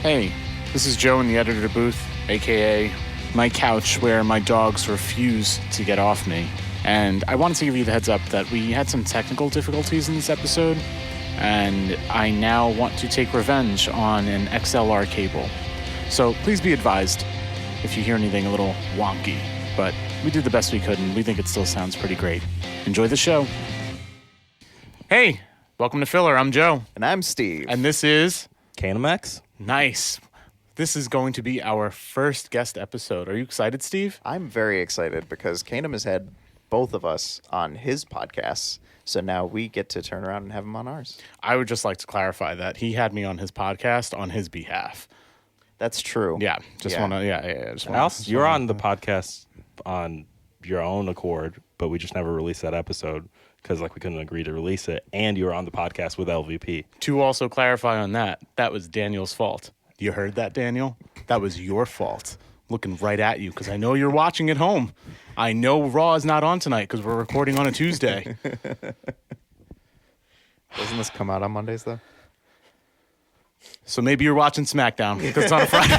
Hey, this is Joe in the editor booth, aka my couch where my dogs refuse to get off me. And I wanted to give you the heads up that we had some technical difficulties in this episode, and I now want to take revenge on an XLR cable. So please be advised if you hear anything a little wonky, but we did the best we could and we think it still sounds pretty great. Enjoy the show. Hey, welcome to Filler. I'm Joe. And I'm Steve. And this is Kanem X. Nice. This is going to be our first guest episode. Are you excited, Steve? I'm very excited because Kanem has had both of us on his podcasts, so now we get to turn around and have him on ours. I would just like to clarify that he had me on his podcast on his behalf. That's true. Yeah, You're on the podcast on your own accord, but we just never released that episode because we couldn't agree to release it, and you were on the podcast with LVP. To also clarify on that was Daniel's fault. You heard that, Daniel? That was your fault. Looking right at you because I know you're watching at home. I know Raw is not on tonight because we're recording on a Tuesday. Doesn't this come out on Mondays, though? So maybe you're watching SmackDown because it's on a Friday.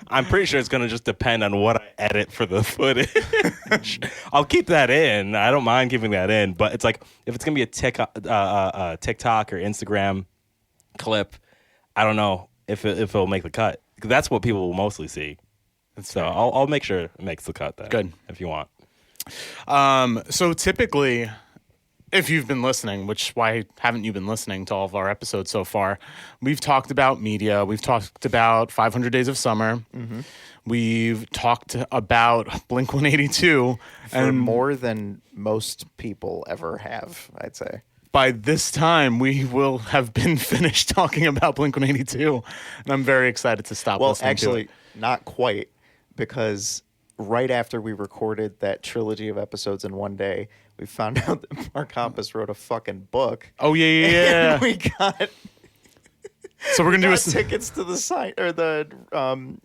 I'm pretty sure it's going to just depend on what I edit for the footage. I'll keep that in. I don't mind keeping that in. But it's like, if it's going to be a TikTok or Instagram clip, I don't know if it'll make the cut. That's what people will mostly see. So I'll make sure it makes the cut then. Good. If you want. So typically, if you've been listening, which why haven't you been listening to all of our episodes so far? We've talked about media. We've talked about 500 Days of Summer. Mm-hmm. We've talked about Blink-182. And more than most people ever have, I'd say. By this time, we will have been finished talking about Blink-182. And I'm very excited to stop listening to it. Well, actually, not quite, because right after we recorded that trilogy of episodes in one day, we found out that Mark Hoppus wrote a fucking book. Oh, yeah. And we got so we're gonna do tickets to the sign or the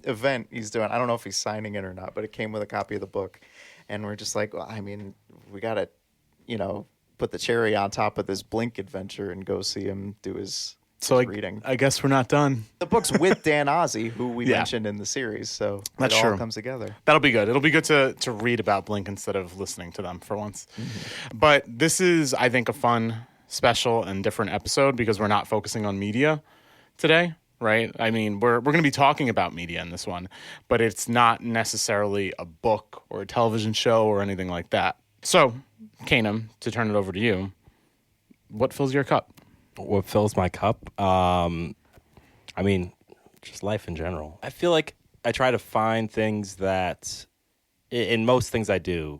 event he's doing. I don't know if he's signing it or not, but it came with a copy of the book, and we're just like, well, I mean, we gotta, put the cherry on top of this Blink adventure and go see him do his reading. I guess we're not done. The book's with Dan Ozzie, who we mentioned in the series, so that's it all true. comes together. That'll be good. It'll be good to read about Blink instead of listening to them for once. Mm-hmm. But this is, I think, a fun, special, and different episode because we're not focusing on media today, right? I mean, we're going to be talking about media in this one, but it's not necessarily a book or a television show or anything like that. So, Kanem, to turn it over to you, what fills your cup? What fills my cup? I mean, just life in general. I feel like I try to find things that, in most things I do,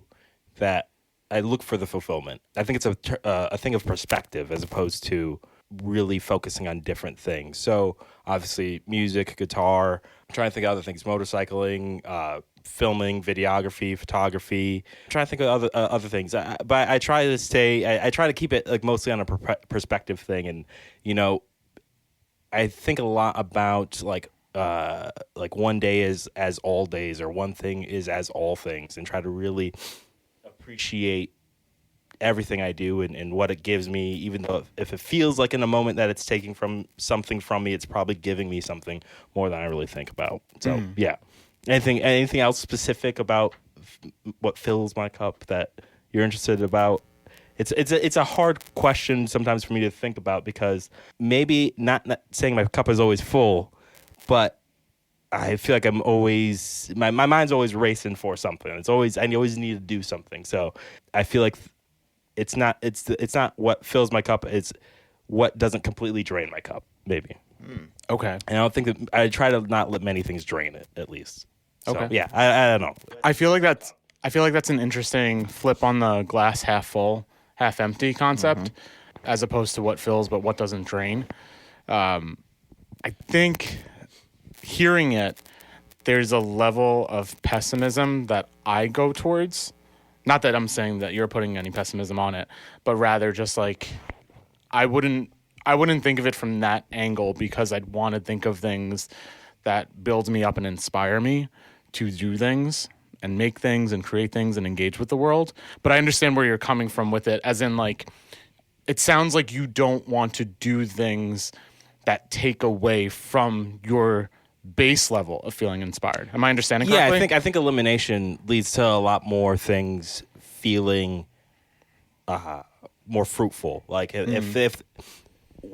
that I look for the fulfillment. I think it's a thing of perspective as opposed to really focusing on different things. So, obviously, music, guitar. I'm trying to think of other things. Motorcycling, filming, videography, photography. I'm trying to think of other things. But I try to I try to keep it mostly on a perspective thing. And, I think a lot about one day is as all days or one thing is as all things, and try to really appreciate everything I do and what it gives me, even though if it feels like in a moment that it's taking something from me, it's probably giving me something more than I really think about. So, yeah. Anything else specific about what fills my cup that you're interested about? It's a hard question sometimes for me to think about because maybe not saying my cup is always full, but I feel like I'm always my mind's always racing for something. I always need to do something. So I feel like it's not what fills my cup. It's what doesn't completely drain my cup. Maybe. Okay. And I don't think that I try to not let many things drain it, at least. So, okay. Yeah, I don't know. I feel like that's an interesting flip on the glass half full, half empty concept, as opposed to what fills but what doesn't drain. I think hearing it, there's a level of pessimism that I go towards. Not that I'm saying that you're putting any pessimism on it, but rather just like I wouldn't think of it from that angle because I'd want to think of things that build me up and inspire me to do things and make things and create things and engage with the world. But I understand where you're coming from with it, as in like it sounds like you don't want to do things that take away from your base level of feeling inspired. Am I understanding correctly? I think elimination leads to a lot more things feeling more fruitful. Like if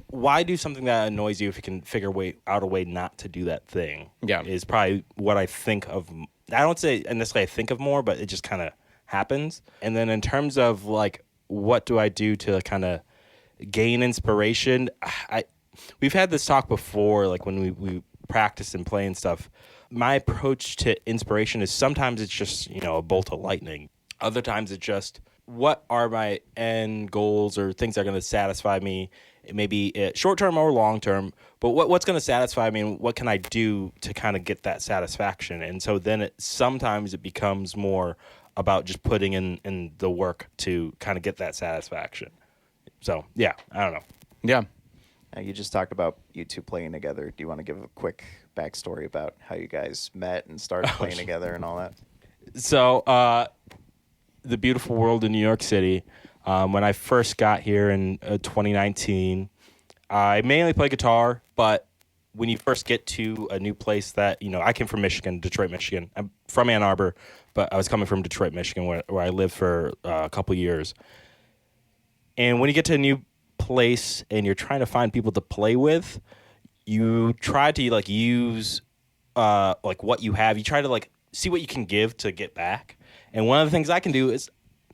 why do something that annoys you if you can figure out a way not to do that thing? Yeah. Is probably what I think of. I don't say necessarily I think of more, but it just kind of happens. And then in terms of like, what do I do to kind of gain inspiration? We've had this talk before, like when we practice and play and stuff. My approach to inspiration is sometimes it's just, a bolt of lightning. Other times it's just, what are my end goals or things that are going to satisfy me? It may be short term or long term, but what's going to satisfy me, and what can I do to kind of get that satisfaction? And so then sometimes it becomes more about just putting in the work to kind of get that satisfaction. So, yeah, I don't know. Yeah. You just talked about you two playing together. Do you want to give a quick backstory about how you guys met and started playing together and all that? So, the beautiful world in New York City. When I first got here in 2019, I mainly play guitar, but when you first get to a new place that, I came from Michigan, Detroit, Michigan. I'm from Ann Arbor, but I was coming from Detroit, Michigan, where I lived for a couple years. And when you get to a new place and you're trying to find people to play with, you try to use what you have. You try to see what you can give to get back. And one of the things I can do is,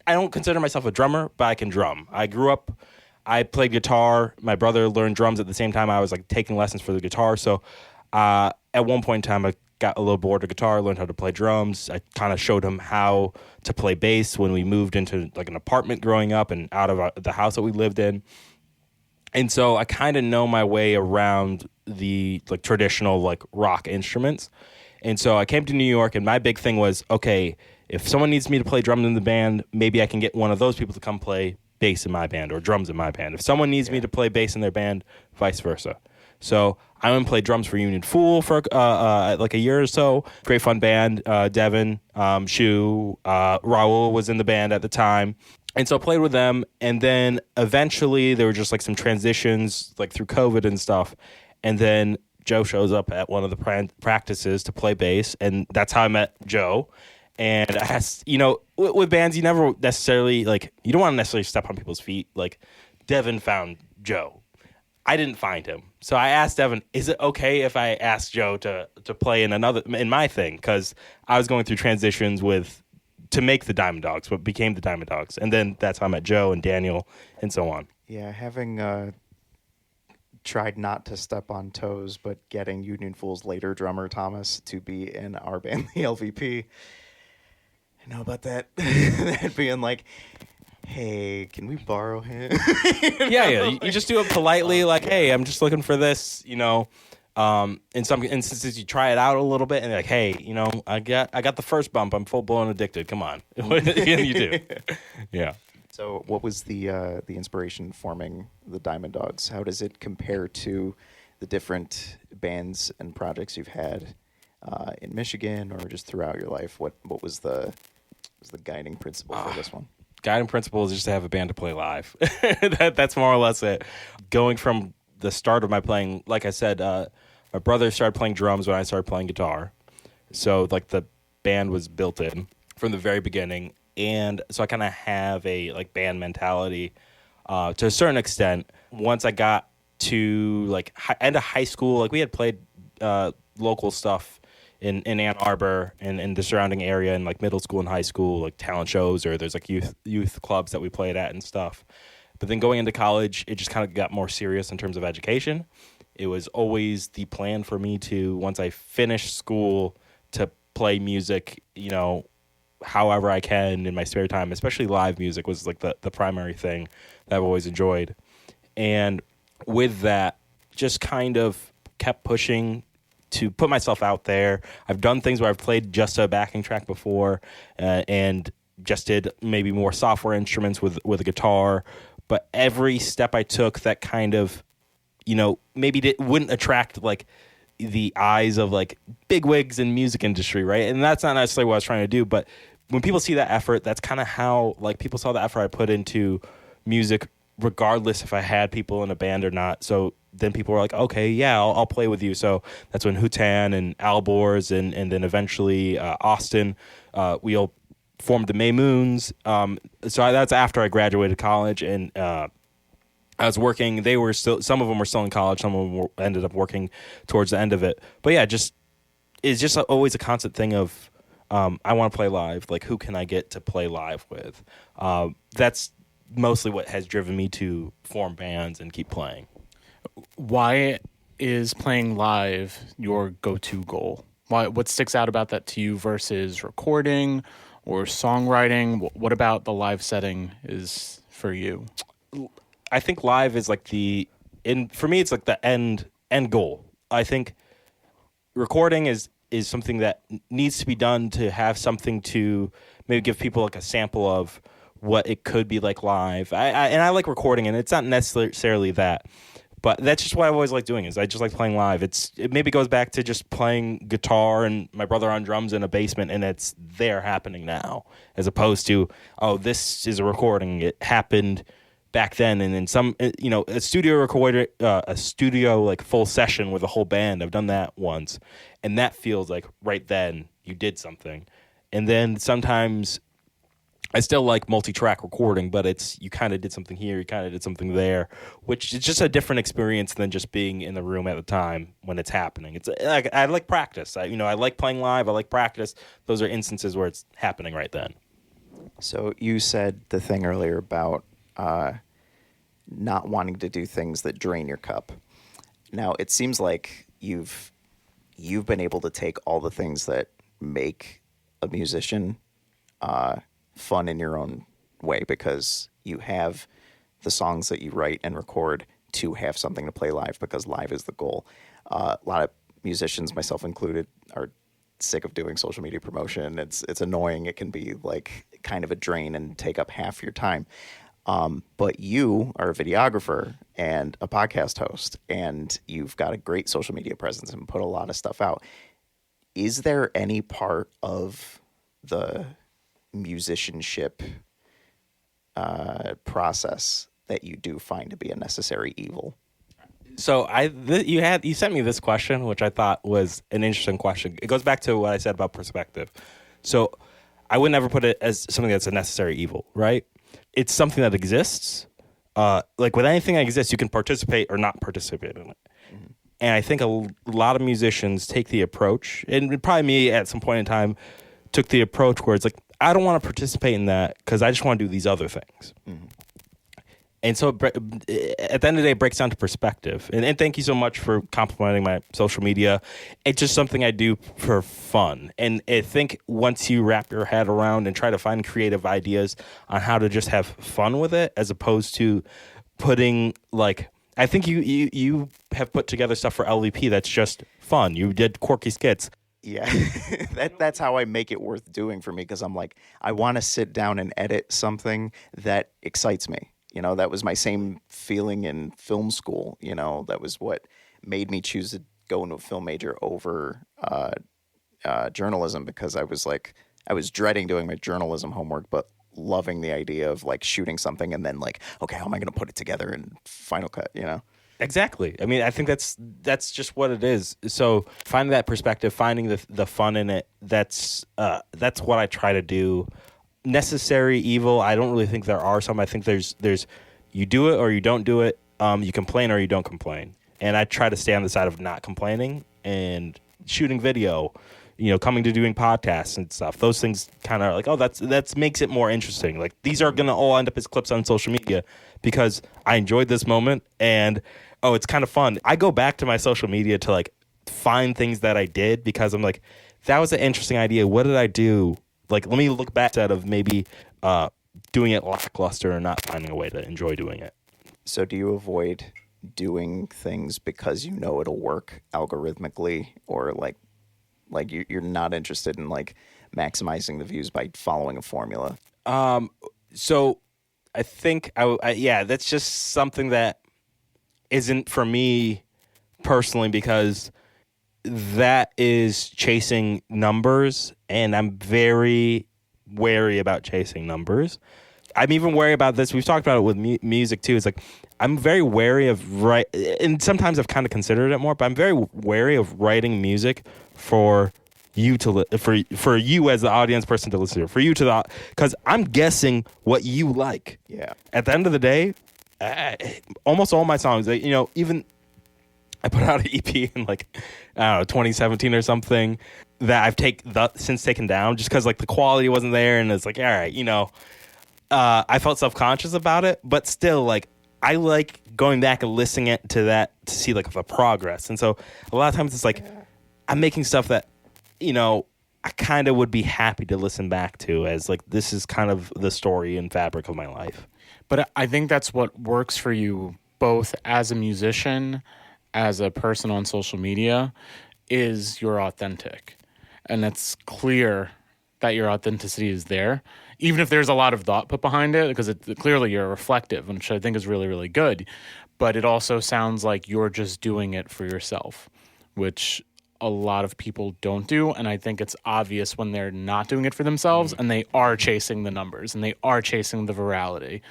I don't consider myself a drummer, but I can drum. I played guitar. My brother learned drums at the same time I was taking lessons for the guitar. So at one point in time, I got a little bored of guitar, learned how to play drums. I kind of showed him how to play bass when we moved into an apartment growing up and out of the house that we lived in. And so I kind of know my way around the traditional rock instruments. And so I came to New York, and my big thing was, okay, if someone needs me to play drums in the band, maybe I can get one of those people to come play bass in my band or drums in my band. If someone needs me to play bass in their band, vice versa. So I went and played drums for Union Fool for a year or so. Great fun band. Devin, Shu, Raul was in the band at the time. And so I played with them. And then eventually there were just some transitions through COVID and stuff. And then Joe shows up at one of the practices to play bass. And that's how I met Joe. And I asked, with bands, you never necessarily, you don't want to necessarily step on people's feet. Devin found Joe. I didn't find him. So I asked Devin, is it okay if I ask Joe to play in my thing? Because I was going through transitions to make the Diamond Dogs, what became the Diamond Dogs. And then that's how I met Joe and Daniel and so on. Yeah, having tried not to step on toes, but getting Union Fool's later drummer, Thomas, to be in our band, the LVP. I know about that. That being hey, can we borrow him? Yeah. You just do it politely, hey, I'm just looking for this, In some instances, you try it out a little bit, and they're hey, I got the first bump. I'm full blown addicted. Come on, what can you do? Yeah. So, what was the inspiration forming the Diamond Dogs? How does it compare to the different bands and projects you've had in Michigan or just throughout your life? What was the guiding principle for this one? Guiding principle is just to have a band to play live. That's more or less it. Going from the start of my playing, like I said, my brother started playing drums when I started playing guitar. So the band was built in from the very beginning. And so I kind of have a band mentality to a certain extent. Once I got to end of high school, we had played local stuff in Ann Arbor and in the surrounding area in middle school and high school, talent shows, or there's youth clubs that we played at and stuff. But then going into college, it just kind of got more serious in terms of education. It was always the plan for me to, once I finished school, to play music, however I can in my spare time, especially live music was the primary thing that I've always enjoyed. And with that, just kind of kept pushing to put myself out there. I've done things where I've played just a backing track before and just did maybe more software instruments with a guitar. But every step I took that kind of, maybe wouldn't attract the eyes of big wigs in music industry, right? And that's not necessarily what I was trying to do. But when people see that effort, that's kind of how people saw the effort I put into music regardless if I had people in a band or not. So then people were like, okay, yeah, I'll play with you. So that's when Hutan and Albors and then eventually Austin, we all formed the May Moons. That's after I graduated college, and I was working. They were still, some of them were still in college. Some of them ended up working towards the end of it. But yeah, it's just always a constant thing of, I want to play live. Like, who can I get to play live with? That's mostly what has driven me to form bands and keep playing. Why is playing live your go-to goal? What sticks out about that to you versus recording or songwriting? What about the live setting is for you? I think live is like for me, it's like the end goal. I think recording is something that needs to be done to have something to maybe give people like a sample of what it could be like live. I like recording, and it's not necessarily that, but that's just what I've always liked doing. Is I just like playing live. It maybe goes back to just playing guitar and my brother on drums in a basement, and it's there happening now, as opposed to, oh, this is a recording. It happened back then, and in some, a studio recorder, a studio like full session with a whole band. I've done that once, and that feels like right then you did something. And then sometimes I still like multi-track recording, but you kind of did something here, you kind of did something there, which is just a different experience than just being in the room at the time when it's happening. It's like, I like practice. I like playing live. I like practice. Those are instances where it's happening right then. So you said the thing earlier about not wanting to do things that drain your cup. Now, it seems like you've been able to take all the things that make a musician fun in your own way, because you have the songs that you write and record to have something to play live, because live is the goal. A lot of musicians, myself included, are sick of doing social media promotion. It's annoying. It can be like kind of a drain and take up half your time. But you are a videographer and a podcast host, and you've got a great social media presence and put a lot of stuff out. Is there any part of the musicianship process that you do find to be a necessary evil? So you sent me this question, which I thought was an interesting question. It goes back to what I said about perspective. So I would never put it as something that's a necessary evil, right? It's something that exists. Like with anything that exists, you can participate or not participate in it. Mm-hmm. And I think a lot of musicians take the approach, and probably me at some point in time took the approach where it's like, I don't want to participate in that because I just want to do these other things. Mm-hmm. And so at the end of the day, it breaks down to perspective. And thank you so much for complimenting my social media. It's just something I do for fun. And I think once you wrap your head around and try to find creative ideas on how to just have fun with it, as opposed to putting like, I think you have put together stuff for LVP that's just fun. You did quirky skits. Yeah, that's how I make it worth doing for me, because I'm like, I want to sit down and edit something that excites me. That was my same feeling in film school. That was what made me choose to go into a film major over journalism, because I was dreading doing my journalism homework, but loving the idea of like shooting something and then like, okay, how am I going to put it together in Final Cut, Exactly. I mean, I think that's just what it is. So finding that perspective, finding the fun in it, that's what I try to do. Necessary evil, I don't really think there are some. I think there's you do it or you don't do it. You complain or you don't complain. And I try to stay on the side of not complaining and shooting video, coming to doing podcasts and stuff. Those things kind of like, oh, that's makes it more interesting. Like, these are going to all end up as clips on social media because I enjoyed this moment and, oh, it's kind of fun. I go back to my social media to like find things that I did because I'm like, that was an interesting idea. What did I do? Like, let me look back at of maybe doing it lackluster and not finding a way to enjoy doing it. So do you avoid doing things because it'll work algorithmically, or like you're not interested in like maximizing the views by following a formula? So I think that's just something that isn't for me personally, because that is chasing numbers, and I'm very wary about chasing numbers. I'm even wary about this. We've talked about it with music too. It's like I'm very wary of and sometimes I've kind of considered it more, but I'm very wary of writing music for you to for you as the audience person to listen to, for you to because I'm guessing what you like. Yeah. At the end of the day, almost all my songs, even I put out an EP in like I don't know 2017 or something that I've since taken down just because like the quality wasn't there, and it's like all right, I felt self-conscious about it, but still like I like going back and listening to that to see like the progress. And so a lot of times it's like I'm making stuff that I kind of would be happy to listen back to as like this is kind of the story and fabric of my life. But I think that's what works for you both as a musician, as a person on social media, is you're authentic. And it's clear that your authenticity is there, even if there's a lot of thought put behind it, because clearly you're reflective, which I think is really, really good. But it also sounds like you're just doing it for yourself, which a lot of people don't do. And I think it's obvious when they're not doing it for themselves and they are chasing the numbers and they are chasing the virality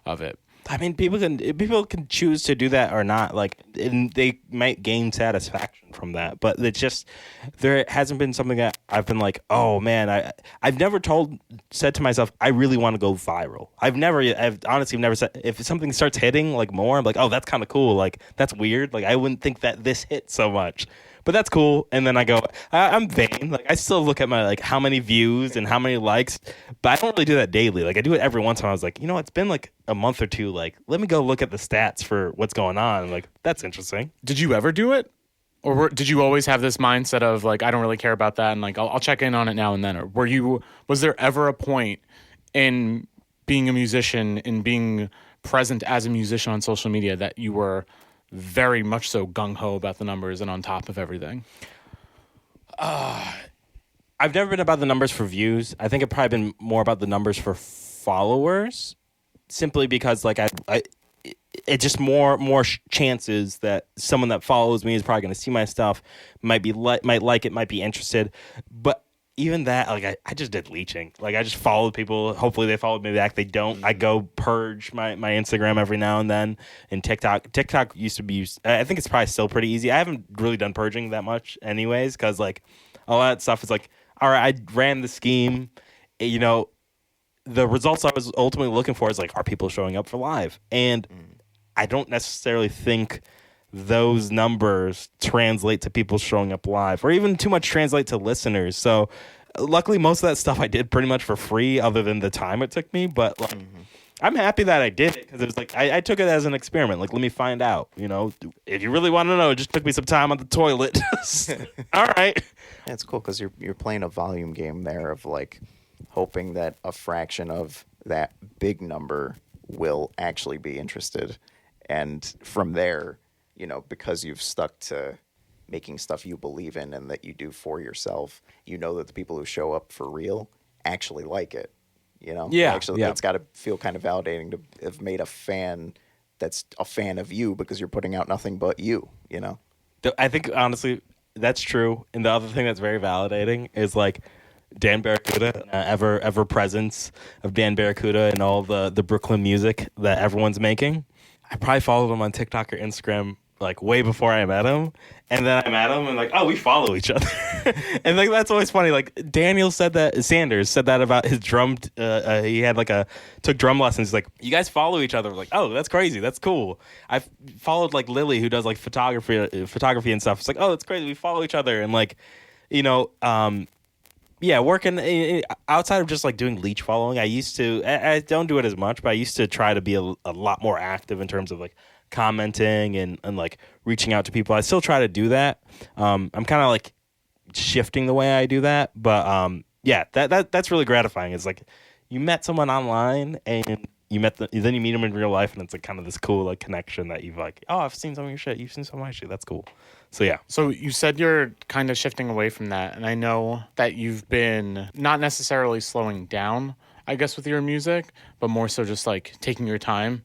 of it. I mean, people can choose to do that or not, like, and they might gain satisfaction from that. But it's just there hasn't been something that I've been like, oh man, I've never said to myself, I really want to go viral. I've honestly never said, if something starts hitting like more, I'm like, oh, that's kind of cool. Like that's weird. Like I wouldn't think that this hit so much. But that's cool. And then I go, I'm vain. Like I still look at my like how many views and how many likes, but I don't really do that daily. Like I do it every once in a while. I was like, it's been like a month or two. Like let me go look at the stats for what's going on. Like that's interesting. Did you ever do it? Or did you always have this mindset of like, I don't really care about that, and like I'll check in on it now and then? Or was there ever a point in being a musician and being present as a musician on social media that you were very much so gung-ho about the numbers and on top of everything? I've never been about the numbers for views. I think I've probably been more about the numbers for followers, simply because like it's just more chances that someone that follows me is probably going to see my stuff, might like it, might be interested. But even that, like I just did leeching. Like I just followed people. Hopefully they followed me back. They don't. I go purge my Instagram every now and then. And TikTok used to be used. I think it's probably still pretty easy. I haven't really done purging that much anyways, because like a lot of that stuff is like, all right, I ran the scheme. The results I was ultimately looking for is like, are people showing up for live? And I don't necessarily think those numbers translate to people showing up live, or even too much translate to listeners. So luckily most of that stuff I did pretty much for free, other than the time it took me. But like, I'm happy that I did it, because it was like I took it as an experiment. Like, let me find out, if you really want to know, it just took me some time on the toilet. All right. Yeah, it's cool because you're playing a volume game there of like hoping that a fraction of that big number will actually be interested. And from there, because you've stuck to making stuff you believe in and that you do for yourself, that the people who show up for real actually like it. Yeah. Actually, it's got to feel kind of validating to have made a fan that's a fan of you, because you're putting out nothing but you, I think, honestly, that's true. And the other thing that's very validating is like Dan Barracuda, ever presence of Dan Barracuda and all the Brooklyn music that everyone's making. I probably followed him on TikTok or Instagram like way before I met him, and then I met him and like, oh, we follow each other. And like that's always funny. Like Sanders said that about his drum. He had took drum lessons. He's like, you guys follow each other. We're like, oh, that's crazy. That's cool. I've followed like Lily, who does like photography and stuff. It's like, oh, that's crazy. We follow each other. And like, yeah, working outside of just like doing leech following, I don't do it as much, but I used to try to be a lot more active in terms of like commenting and like reaching out to people. I still try to do that. I'm kind of like shifting the way I do that, but yeah, that's really gratifying. It's like you met someone online and then you meet them in real life, and it's like kind of this cool like connection that you've like, oh, I've seen some of your shit, you've seen some of my shit. That's cool. So yeah. So you said you're kind of shifting away from that, and I know that you've been not necessarily slowing down, I guess, with your music, but more so just like taking your time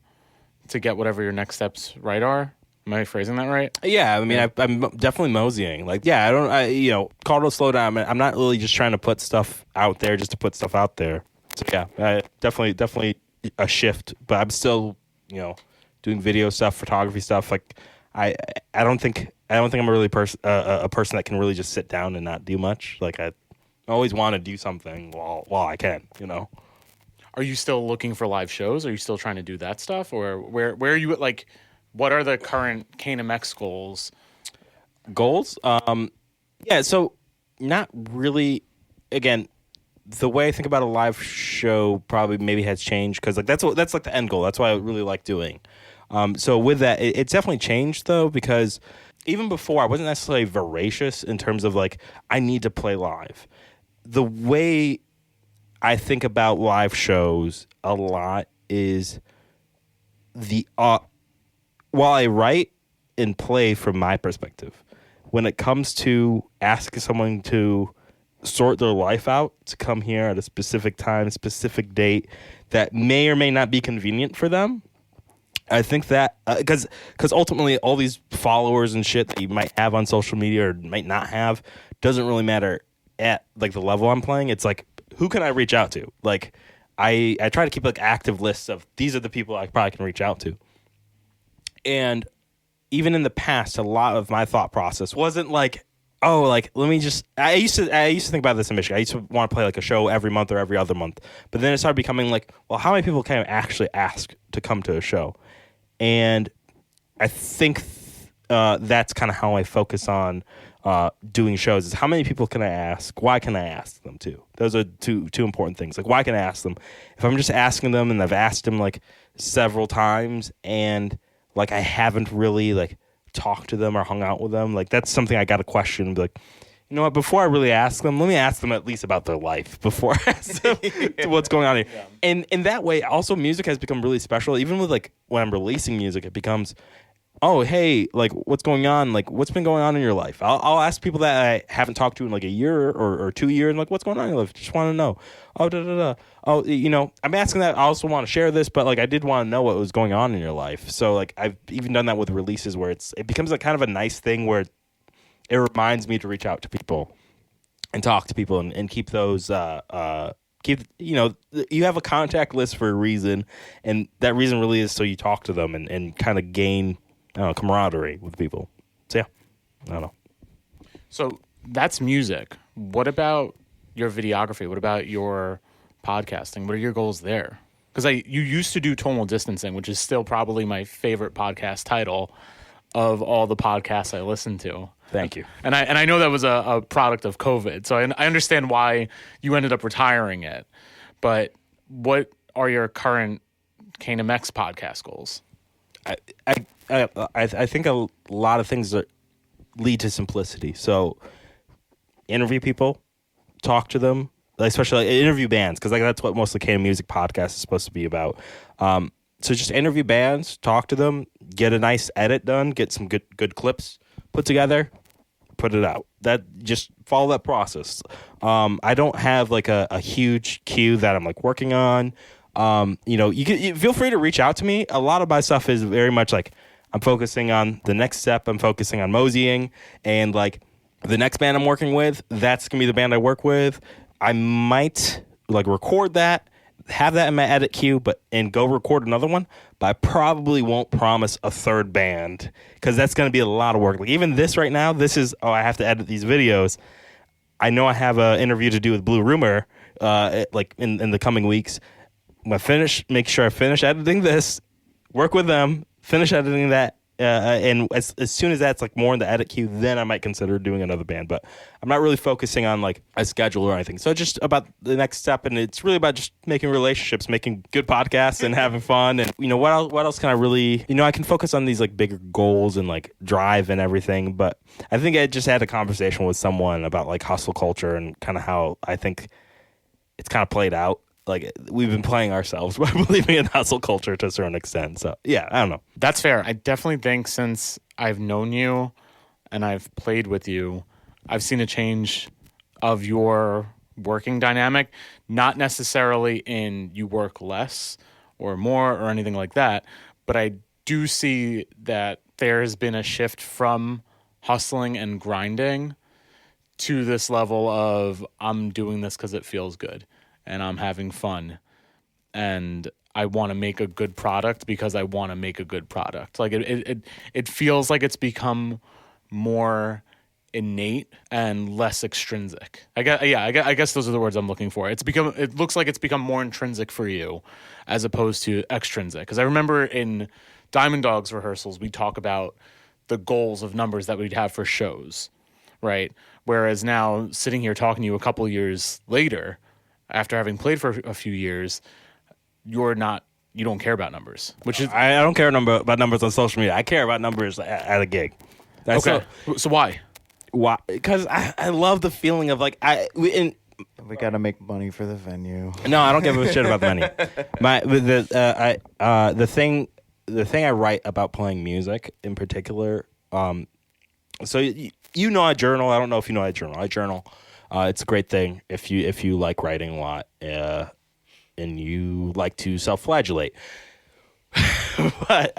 to get whatever your next steps are. Am I phrasing that right? Yeah, I mean, I'm definitely moseying. Like, yeah, call to slow down. I'm not really just trying to put stuff out there just to put stuff out there. So yeah, I definitely a shift, but I'm still, doing video stuff, photography stuff. Like I don't think I'm a really a person that can really just sit down and not do much. Like I always want to do something while I can. Are you still looking for live shows? Are you still trying to do that stuff, or where are you at? Like, what are the current Kanem X goals? Goals? Yeah. So not really. Again, the way I think about a live show probably maybe has changed because like that's like the end goal. That's what I really like doing. So with that, it's definitely changed though, because even before I wasn't necessarily voracious in terms of like I need to play live. The way I think about live shows a lot is while I write and play from my perspective, when it comes to asking someone to sort their life out to come here at a specific time, specific date that may or may not be convenient for them, I think that because ultimately all these followers and shit that you might have on social media or might not have doesn't really matter at like the level I'm playing. It's like, who can I reach out to? Like I try to keep like active lists of these are the people I probably can reach out to. And even in the past, a lot of my thought process wasn't like, oh, like let me just. I used to think about this in Michigan. I used to want to play like a show every month or every other month, but then it started becoming like, well, how many people can I actually ask to come to a show? And I think that's kind of how I focus on doing shows. Is how many people can I ask? Why can I ask them to? Those are two important things. Like, why can I ask them? If I'm just asking them and I've asked them like several times and like I haven't really like talked to them or hung out with them, like that's something I got to question and be like, you know what, before I really ask them, let me ask them at least about their life before I ask them what's going on here. Yeah. And in that way, also music has become really special. Even with like when I'm releasing music, it becomes, oh, hey, like what's going on? Like what's been going on in your life? I'll ask people that I haven't talked to in like a year or 2 years, and like, what's going on in your life? Just want to know. Oh, Oh, I'm asking that. I also want to share this, but like I did want to know what was going on in your life. So like I've even done that with releases where it becomes like kind of a nice thing where it reminds me to reach out to people and talk to people and keep those you have a contact list for a reason, and that reason really is so you talk to them and kind of gain camaraderie with people. So yeah, I don't know. So that's music. What about your videography? What about your podcasting? What are your goals there? Because you used to do tonal distancing, which is still probably my favorite podcast title of all the podcasts I listen to. Thank you. And I know that was a product of COVID, so I understand why you ended up retiring it. But what are your current Kanem X podcast goals? I think a lot of things lead to simplicity. So interview people, talk to them, especially like interview bands, because like that's what most of the Kanem Music podcast is supposed to be about. So just interview bands, talk to them, get a nice edit done, get some good clips put together, put it out. That just follow that process. I don't have like a huge queue that I'm like working on. You feel free to reach out to me. A lot of my stuff is very much like I'm focusing on the next step. I'm focusing on moseying, and like the next band I'm working with, that's gonna be the band I work with. I might like record that, have that in my edit queue, and go record another one. But I probably won't promise a third band because that's going to be a lot of work. Like even this right now, this is I have to edit these videos. I know I have an interview to do with Blue Rumor, like in the coming weeks. I'm gonna make sure I finish editing this, work with them, finish editing that. And as soon as that's like more in the edit queue, then I might consider doing another band. But I'm not really focusing on like a schedule or anything. So just about the next step, and it's really about just making relationships, making good podcasts, and having fun. And what else can I really? I can focus on these like bigger goals and like drive and everything. But I think I just had a conversation with someone about like hustle culture and kind of how I think it's kind of played out. Like we've been playing ourselves by believing in hustle culture to a certain extent. So yeah, I don't know. That's fair. I definitely think since I've known you and I've played with you, I've seen a change of your working dynamic, not necessarily in you work less or more or anything like that, but I do see that there has been a shift from hustling and grinding to this level of I'm doing this because it feels good and I'm having fun. And I want to make a good product because I want to make a good product. Like it feels like it's become more innate and less extrinsic. I guess those are the words I'm looking for. It looks like it's become more intrinsic for you as opposed to extrinsic. Because I remember in Diamond Dogs rehearsals, we talk about the goals of numbers that we'd have for shows, right? Whereas now, sitting here talking to you a couple years later, after having played for a few years, you don't care about numbers, which is I don't care about numbers on social media. I care about numbers at a gig. okay. So why? Why? Because I love the feeling of like We got to make money for the venue. No, I don't give a shit about the money. The thing I write about playing music in particular. So you know I journal. I don't know if you know I journal. I journal. It's a great thing if you like writing a lot and you like to self-flagellate. But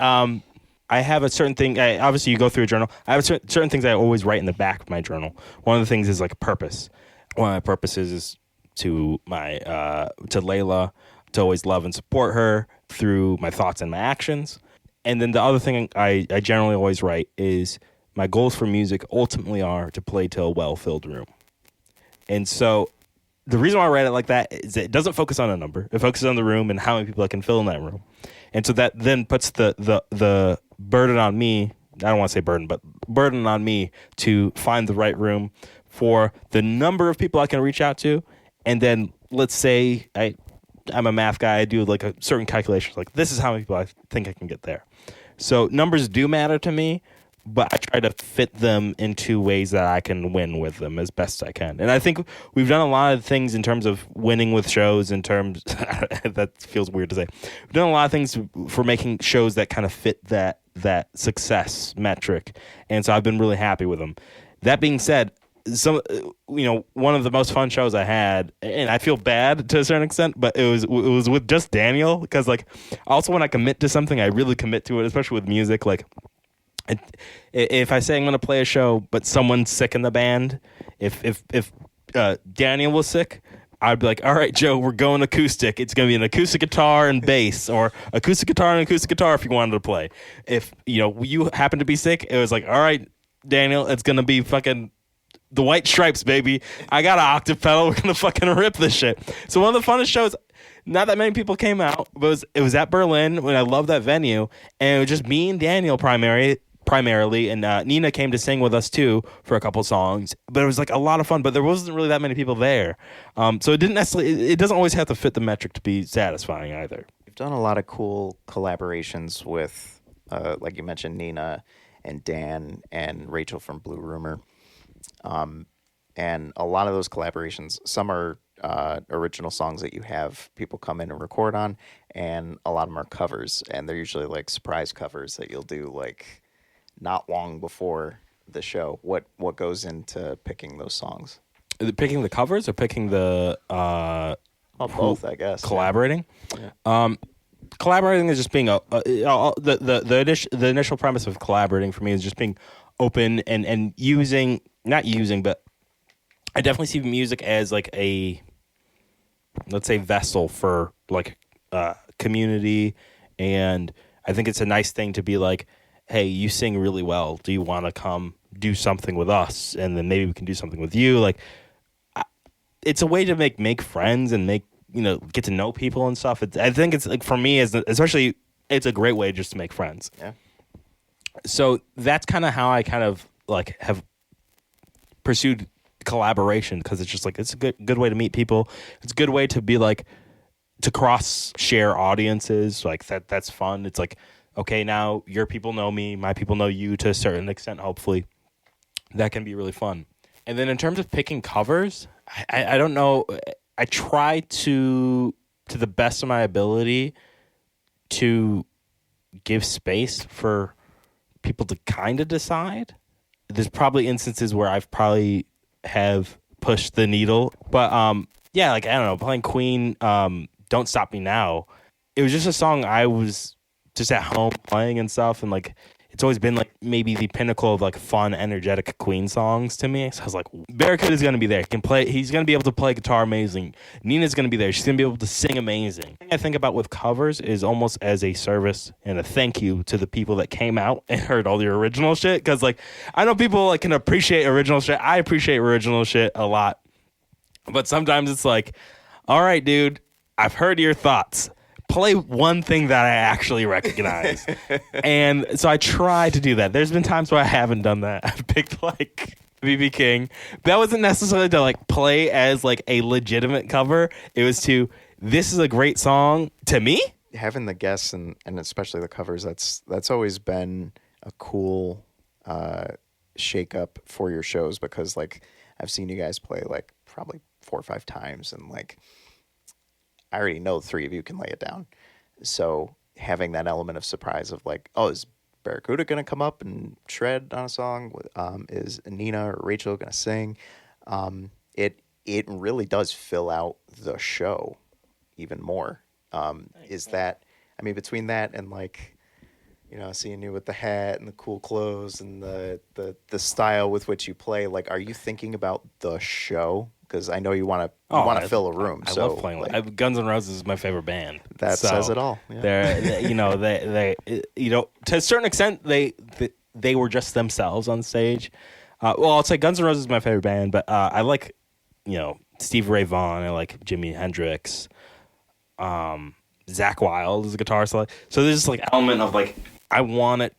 I have a certain thing. Obviously, you go through a journal. I have certain things I always write in the back of my journal. One of the things is like a purpose. One of my purposes is to Layla, to always love and support her through my thoughts and my actions. And then the other thing I generally always write is my goals for music ultimately are to play to a well-filled room. And so the reason why I write it like that is that it doesn't focus on a number. It focuses on the room and how many people I can fill in that room. And so that then puts the burden on me. I don't want to say burden, but burden on me to find the right room for the number of people I can reach out to. And then let's say I'm a math guy. I do like a certain calculation. Like this is how many people I think I can get there. So numbers do matter to me, but I try to fit them into ways that I can win with them as best I can. And I think we've done a lot of things in terms of winning with shows in terms, that feels weird to say. We've done a lot of things for making shows that kind of fit that success metric. And so I've been really happy with them. That being said, one of the most fun shows I had, and I feel bad to a certain extent, but it was with just Daniel, because like also when I commit to something, I really commit to it, especially with music. Like if I say I'm going to play a show, but someone's sick in the band, if Daniel was sick, I'd be like, all right, Joe, we're going acoustic. It's going to be an acoustic guitar and bass, or acoustic guitar and acoustic guitar if you wanted to play. If you happen to be sick, it was like, all right, Daniel, it's going to be fucking the White Stripes, baby. I got an octave pedal. We're going to fucking rip this shit. So one of the funnest shows, not that many people came out, but it was at Berlin, when I love that venue, and it was just me and Daniel primarily, and Nina came to sing with us too for a couple songs. But it was like a lot of fun, but there wasn't really that many people there. So it doesn't always have to fit the metric to be satisfying either. You've done a lot of cool collaborations with, like you mentioned, Nina and Dan and Rachel from Blue Rumor. And a lot of those collaborations, some are original songs that you have people come in and record on, and a lot of them are covers, and they're usually like surprise covers that you'll do like not long before the show. What goes into picking those songs? Picking the covers or picking the both, I guess. Collaborating. Yeah. Collaborating is just being the initial premise of collaborating for me is just being open and but I definitely see music as like a, let's say, vessel for like community, and I think it's a nice thing to be like, hey, you sing really well. Do you want to come do something with us? And then maybe we can do something with you. Like, it's a way to make friends and get to know people and stuff. I think it's like, for me, especially, it's a great way just to make friends. Yeah. So that's kind of how I kind of like have pursued collaboration, because it's just like, it's a good way to meet people. It's a good way to be like, to cross share audiences. Like that's fun. It's like, okay, now your people know me, my people know you to a certain extent, hopefully. That can be really fun. And then in terms of picking covers, I don't know. I try to the best of my ability, to give space for people to kind of decide. There's probably instances where I've probably have pushed the needle. But yeah, like, I don't know, playing Queen, Don't Stop Me Now. It was just a song I was just at home playing and stuff, and like it's always been like maybe the pinnacle of like fun, energetic Queen songs to me. So I was like, Barracuda's gonna be there. He's gonna be able to play guitar amazing. Nina's gonna be there. She's gonna be able to sing amazing. The thing I think about with covers is almost as a service and a thank you to the people that came out and heard all the original shit. Because like I know people like can appreciate original shit. I appreciate original shit a lot, but sometimes it's like, all right, dude, I've heard your thoughts. Play one thing that I actually recognize. And so I try to do that. There's been times where I haven't done that. I've picked like BB King. That wasn't necessarily to like play as like a legitimate cover. It was to, this is a great song to me. Having the guests and especially the covers, that's always been a cool shake up for your shows, because like I've seen you guys play like probably 4 or 5 times, and like I already know 3 of you can lay it down. So having that element of surprise of like, oh, is Barracuda going to come up and shred on a song? Is Nina or Rachel going to sing? It really does fill out the show even more. Is that, I mean, between that and like, you know, seeing you with the hat and the cool clothes and the style with which you play, like, are you thinking about the show? Because I know you want to fill a room. I love playing. Like, Guns N' Roses is my favorite band. That says it all. Yeah. They're you know they you know, to a certain extent they were just themselves on stage. Well, I'll say Guns N' Roses is my favorite band, but I like, you know, Stevie Ray Vaughan. I like Jimi Hendrix. Zach Wild is a guitarist. So there's this like element of like I want it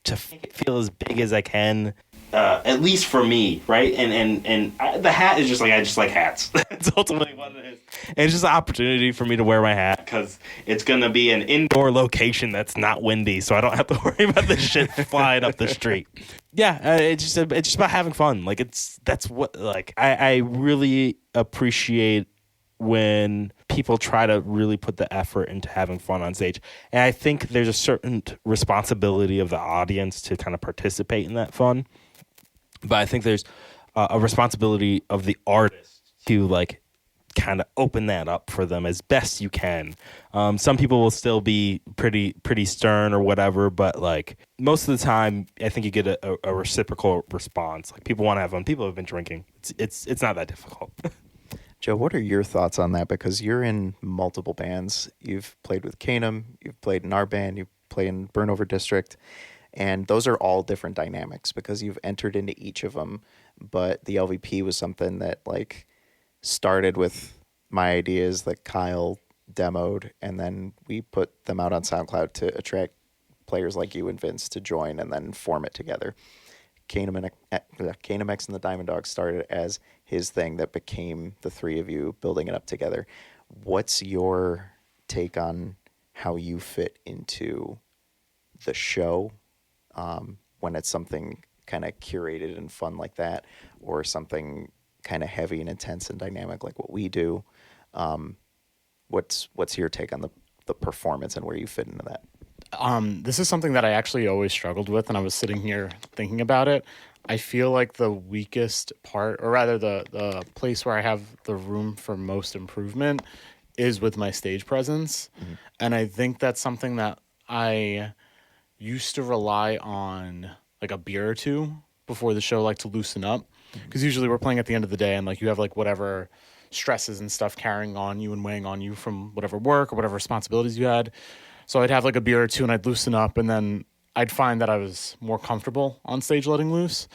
to feel as big as I can. At least for me, right? And the hat is just like, I just like hats. That's ultimately what it is. And it's just an opportunity for me to wear my hat because it's going to be an indoor location that's not windy, so I don't have to worry about the shit flying up the street. Yeah, it's just about having fun. Like that's what like I really appreciate when people try to really put the effort into having fun on stage. And I think there's a certain responsibility of the audience to kind of participate in that fun. But I think there's a responsibility of the artist to like kind of open that up for them as best you can. Some people will still be pretty stern or whatever, but like most of the time, I think you get a reciprocal response. Like people want to have fun. People have been drinking. It's not that difficult. Joe, what are your thoughts on that? Because you're in multiple bands. You've played with Kanem. You've played in our band. You play in Burnover District. And those are all different dynamics because you've entered into each of them. But the LVP was something that like started with my ideas that Kyle demoed, and then we put them out on SoundCloud to attract players like you and Vince to join and then form it together. Kanem X and the Diamond Dogs started as his thing that became the 3 of you building it up together. What's your take on how you fit into the show? When it's something kind of curated and fun like that, or something kind of heavy and intense and dynamic like what we do, what's your take on the performance and where you fit into that? This is something that I actually always struggled with, and I was sitting here thinking about it. I feel like the weakest part, or rather the place where I have the room for most improvement is with my stage presence. Mm-hmm. And I think that's something that I used to rely on like a beer or 2 before the show, like to loosen up, because usually we're playing at the end of the day and like you have like whatever stresses and stuff carrying on you and weighing on you from whatever work or whatever responsibilities you had. So I'd have like a beer or 2 and I'd loosen up, and then I'd find that I was more comfortable on stage letting loose.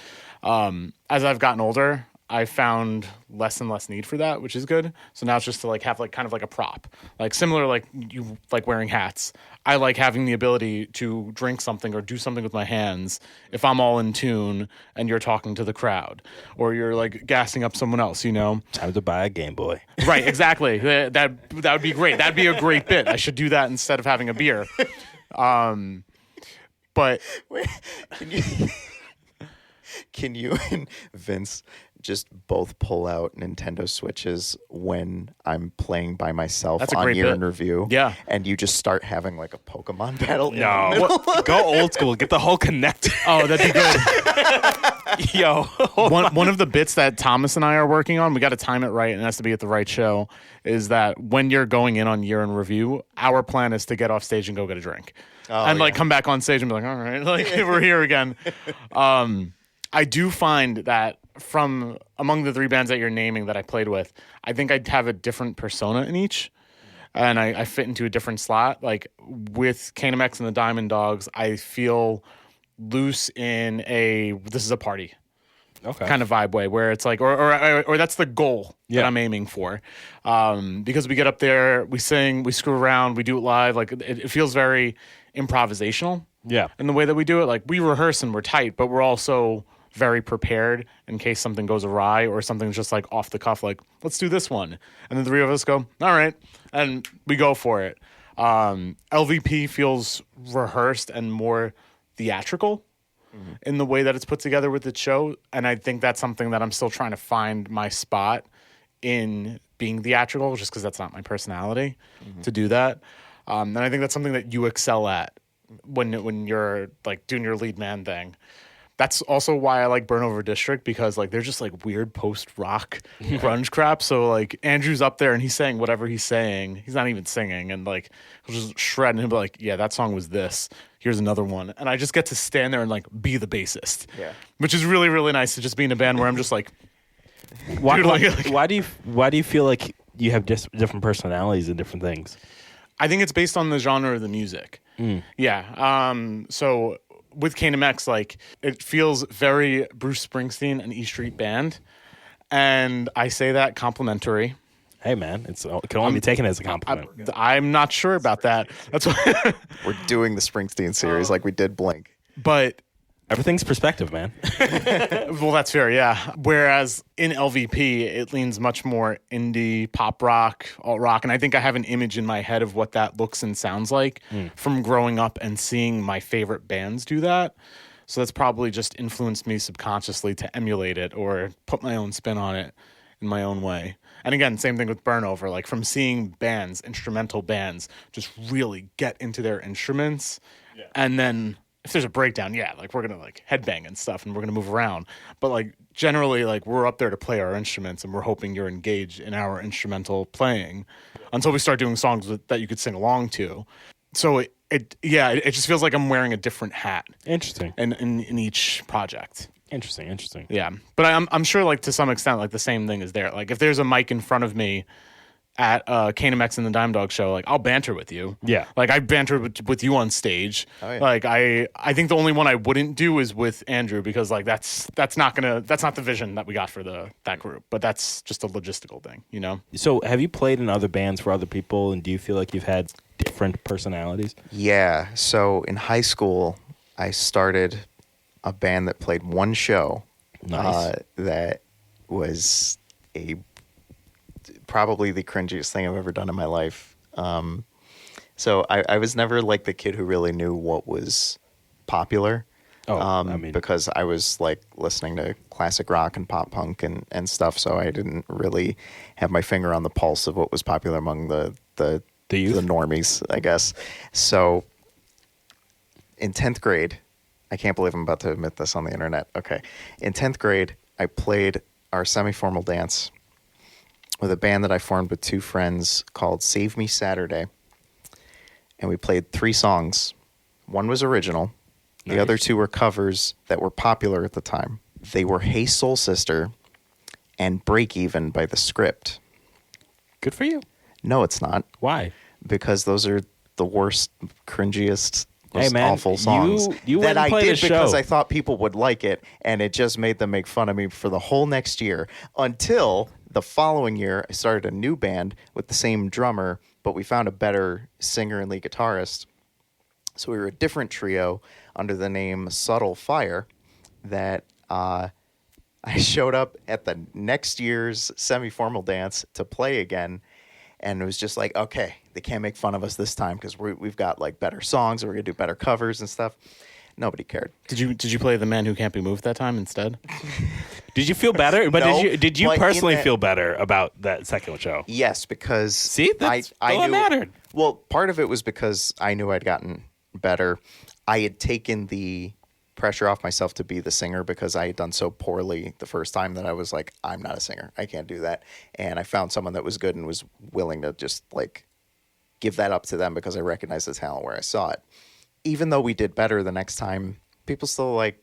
As I've gotten older, I found less and less need for that, which is good. So now it's just to like have like kind of like a prop, like similar, like you like wearing hats. I like having the ability to drink something or do something with my hands if I'm all in tune and you're talking to the crowd or you're like gassing up someone else, you know? Time to buy a Game Boy. Right, exactly. That would be great. That'd be a great bit. I should do that instead of having a beer. But Wait, can you Can you and Vince just both pull out Nintendo Switches when I'm playing by myself That's a on great Year bit. in Review? Yeah. And you just start having like a Pokemon battle? No, go old school. Get the whole connector. Oh, that'd be good. Yo, one of the bits that Thomas and I are working on, we got to time it right and it has to be at the right show, is that when you're going in on Year in Review, our plan is to get off stage and go get a drink. And like come back on stage and be like, all right, like we're here again. I do find that from among the 3 bands that you're naming that I played with, I think I'd have a different persona in each. And I fit into a different slot. Like with Kanem X and the Diamond Dogs, I feel loose in a this is a party kind of vibe way, where it's like, or that's the goal that I'm aiming for. Because we get up there, we sing, we screw around, we do it live. Like it feels very improvisational. Yeah. In the way that we do it, like we rehearse and we're tight, but we're also very prepared in case something goes awry or something's just like off the cuff, like let's do this one. And the 3 of us go, all right. And we go for it. LVP feels rehearsed and more theatrical in the way that it's put together with the show. And I think that's something that I'm still trying to find my spot in being theatrical, just because that's not my personality to do that. And I think that's something that you excel at when you're like doing your lead man thing. That's also why I like Burnover District, because like they're just like weird post-rock grunge crap. So like Andrew's up there and he's saying whatever he's saying. He's not even singing, and like he'll just shred and he'll be like, yeah, that song was this. Here's another one. And I just get to stand there and like be the bassist. Yeah. Which is really, really nice to just be in a band where I'm just like, why do you feel like you have different personalities and different things? I think it's based on the genre of the music. Yeah. So with Kanem X, like it feels very Bruce Springsteen and E Street Band, and I say that complimentary. Hey man, it can only be taken as a compliment. I'm not sure about that. That's why we're doing the Springsteen series like we did Blink. But everything's perspective, man. Well, that's fair, yeah. Whereas in LVP, it leans much more indie, pop rock, alt rock, and I think I have an image in my head of what that looks and sounds like from growing up and seeing my favorite bands do that. So that's probably just influenced me subconsciously to emulate it or put my own spin on it in my own way. And again, same thing with Burnover, like from seeing bands, instrumental bands, just really get into their instruments, and then if there's a breakdown, like we're gonna like headbang and stuff, and we're gonna move around. But like generally, like we're up there to play our instruments, and we're hoping you're engaged in our instrumental playing until we start doing songs that you could sing along to. So it just feels like I'm wearing a different hat. Interesting. In each project. Interesting. Yeah, but I'm sure like to some extent like the same thing is there. Like if there's a mic in front of me at Kanem X and the Dime Dog show, like I'll banter with you. Yeah. Like I bantered with you on stage. Oh, yeah. Like I think the only one I wouldn't do is with Andrew, because like that's not the vision that we got for that group. But that's just a logistical thing, you know? So have you played in other bands for other people, and do you feel like you've had different personalities? Yeah. So in high school, I started a band that played one show. Nice. That was probably the cringiest thing I've ever done in my life. So I was never like the kid who really knew what was popular. Because I was like listening to classic rock and pop punk and stuff, so I didn't really have my finger on the pulse of what was popular among the youth? The normies, I guess. So in 10th grade, I can't believe I'm about to admit this on the internet. Okay. In 10th grade, I played our semi-formal dance with a band that I formed with 2 friends called Save Me Saturday. And we played 3 songs. One was original. The other 2 were covers that were popular at the time. They were Hey Soul Sister and Break Even by The Script. Good for you. No, it's not. Why? Because those are the worst, cringiest, most man, awful songs you that I did show. Because I thought people would like it, and it just made them make fun of me for the whole next year until the following year I started a new band with the same drummer, but we found a better singer and lead guitarist. So we were a different trio under the name Subtle Fire that I showed up at the next year's semi-formal dance to play again. And it was just like, okay, they can't make fun of us this time because we've got like better songs, or we're going to do better covers and stuff. nobody cared. Did you play The Man Who Can't Be Moved that time instead? Did you feel better? But No, did you but in personally that- feel better about that second show? Yes, because See, that's I all that knew, mattered. Well, part of it was because I knew I'd gotten better. I had taken the pressure off myself to be the singer because I had done so poorly the first time that I was like, I'm not a singer. I can't do that. And I found someone that was good and was willing to just like give that up to them because I recognized the talent where I saw it. Even though we did better the next time, people still like,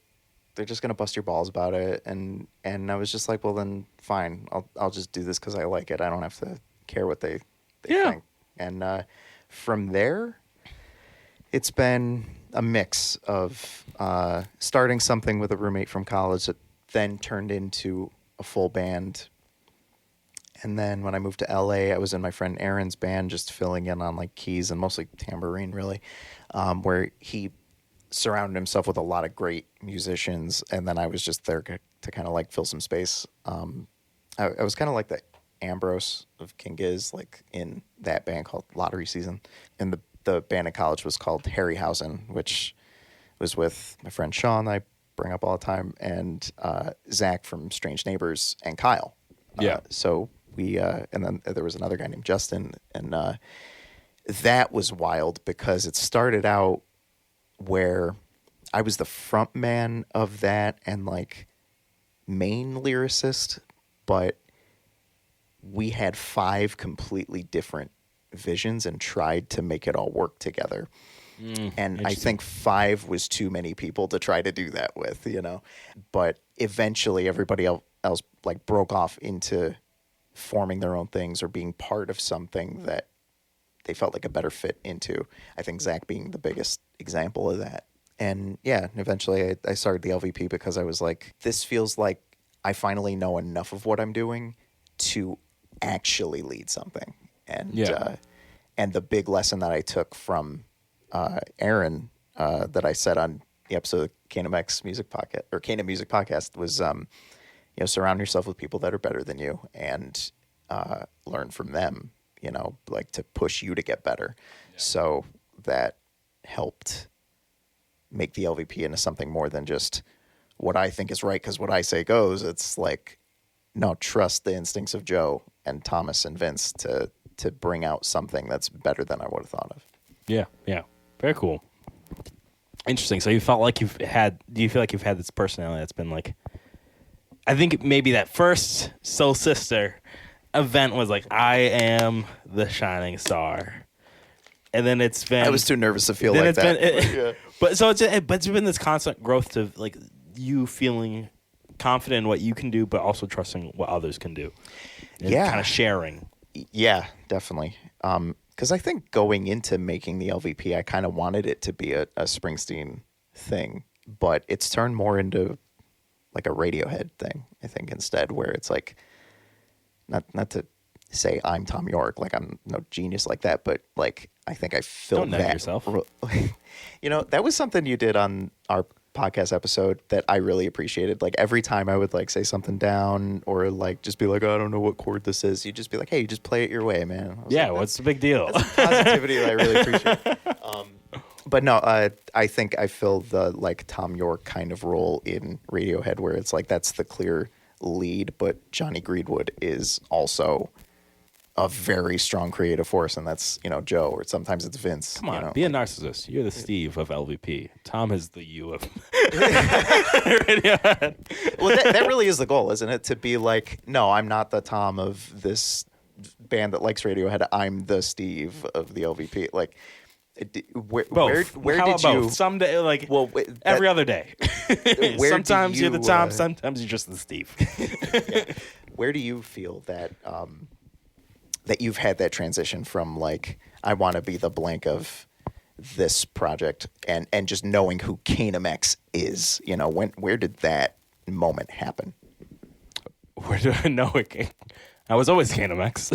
they're just gonna bust your balls about it, and I was just like, well then fine, I'll just do this because I like it. I don't have to care what they think. And from there, it's been a mix of starting something with a roommate from college that then turned into a full band. And then when I moved to LA, I was in my friend Aaron's band, just filling in on like keys and mostly tambourine, really, where he surrounded himself with a lot of great musicians, and then I was just there to kind of like fill some space. I was kind of like the Ambrose of King Giz, like in that band called Lottery Season, and the band in college was called Harryhausen, which was with my friend Sean, I bring up all the time, and Zach from Strange Neighbors, and Kyle. Yeah. So we and then there was another guy named Justin, and that was wild because it started out where I was the front man of that and like main lyricist, but we had 5 completely different visions and tried to make it all work together. And I think 5 was too many people to try to do that with, you know. But eventually everybody else like broke off into forming their own things or being part of something that they felt like a better fit into. I think Zach being the biggest example of that. And yeah, eventually I started the LVP because I was like, this feels like I finally know enough of what I'm doing to actually lead something. And and the big lesson that I took from Aaron that I said on the episode of Kanem X Music Podcast or Kanem Music Podcast was, surround yourself with people that are better than you and learn from them. You know, like to push you to get better. Yeah. So that helped make the LVP into something more than just what I think is right because what I say goes. It's like, no, trust the instincts of Joe and Thomas and Vince to bring out something that's better than I would have thought of. Yeah, yeah. Very cool. Interesting. So you felt like do you feel like you've had this personality that's been like, I think maybe that first Soul Sister event was like, I am the shining star, and then it's been. I was too nervous to feel like that. But it's been this constant growth to like you feeling confident in what you can do, but also trusting what others can do. And kind of sharing. Yeah, definitely. Because I think going into making the LVP, I kind of wanted it to be a Springsteen thing, but it's turned more into like a Radiohead thing. I think instead, where it's like. Not to say I'm Tom York, like I'm no genius like that, but like I think I filled Don't nag yourself. You know, that was something you did on our podcast episode that I really appreciated. Like every time I would like say something down or like just be like, oh, I don't know what chord this is. You'd just be like, hey, you just play it your way, man. Yeah, like, what's the big deal? That's positivity that I really appreciate. But no, I think I filled the like Tom York kind of role in Radiohead where it's like that's the clear lead, but Johnny Greenwood is also a very strong creative force, and that's Joe, or sometimes it's Vince. Come on, be a narcissist. You're the Steve of LVP. Tom is the you of Radiohead. Well, that really is the goal, isn't it? To be like, no, I'm not the Tom of this band that likes Radiohead. I'm the Steve of the LVP. Like, where How did about you someday like every other day? Sometimes you're the Tom, sometimes you're just the Steve. Yeah. Where do you feel that that you've had that transition from like I want to be the blank of this project and just knowing who Kanem X is? Where did that moment happen? Where do I know it? I was always Kanem X.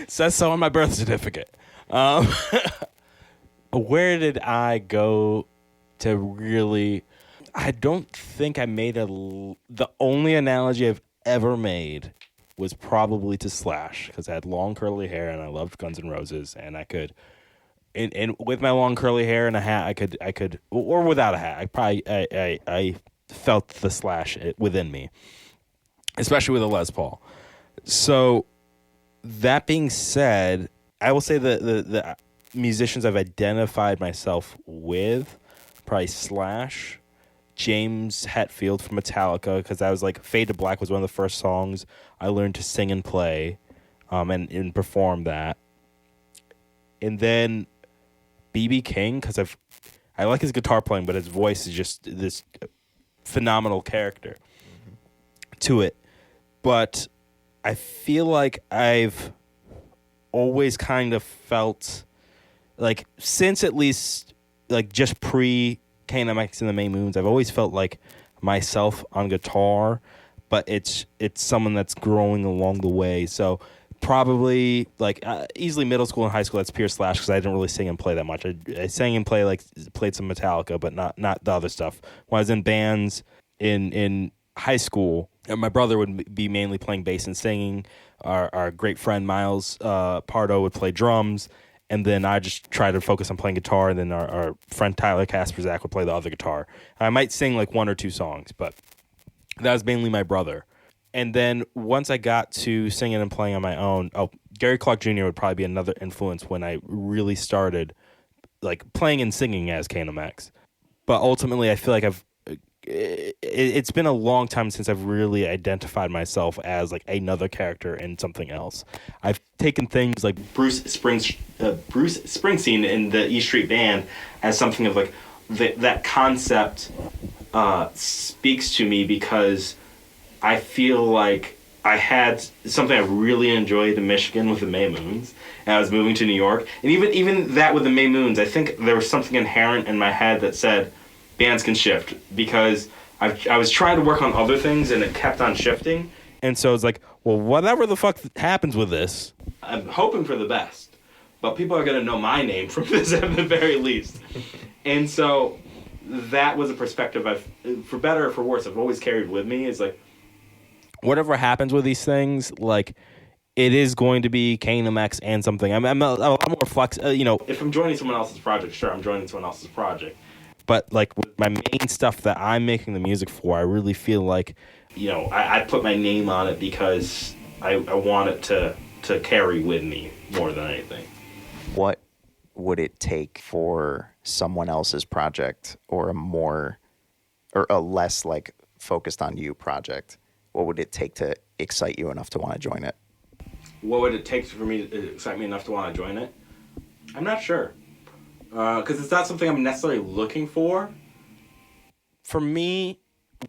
Says so on my birth certificate. Where did I go to really? I don't think I made the only analogy I've ever made was probably to Slash because I had long curly hair and I loved Guns N' Roses and I could and with my long curly hair and a hat, I could, or without a hat, I felt the Slash within me, especially with a Les Paul. So that being said, I will say the musicians I've identified myself with, probably Slash, James Hetfield from Metallica, because I was like, Fade to Black was one of the first songs I learned to sing and play, and perform that. And then B.B. King, because I like his guitar playing, but his voice is just this phenomenal character to it. But I feel like I've always kind of felt like, since at least like just pre Kanem X and the May Moons, I've always felt like myself on guitar, but it's someone that's growing along the way. So probably like easily middle school and high school, that's pure Slash, because I didn't really sing and play that much. I sang and played some Metallica, but not the other stuff. When I was in bands in high school, and my brother would be mainly playing bass and singing. Our great friend Miles Pardo would play drums, and then I just try to focus on playing guitar, and then our friend Tyler Kasperzak would play the other guitar. I might sing like one or two songs, but that was mainly my brother. And then once I got to singing and playing on my own, Gary Clark Jr. would probably be another influence when I really started like playing and singing as Kanem X. But ultimately, I feel like it's been a long time since I've really identified myself as like another character in something else. I've taken things like Bruce Springsteen in the E Street Band as something of like that concept speaks to me, because I feel like I had something I really enjoyed in Michigan with the May Moons, and I was moving to New York, and even that with the May Moons, I think there was something inherent in my head that said bands can shift, because I was trying to work on other things and it kept on shifting. And so it's like, well, whatever the fuck happens with this, I'm hoping for the best, but people are going to know my name from this at the very least. And so that was a perspective for better or for worse, I've always carried with me. Is like, whatever happens with these things, like, it is going to be Kanem X and something. I'm a lot more flex. If I'm joining someone else's project, sure, I'm joining someone else's project. But like with my main stuff that I'm making the music for, I really feel like, I put my name on it because I want it to carry with me more than anything. What would it take for someone else's project, or a less like focused on you project? What would it take to excite you enough to want to join it? What would it take for me to excite me enough to want to join it? I'm not sure. Because it's not something I'm necessarily looking for. For me,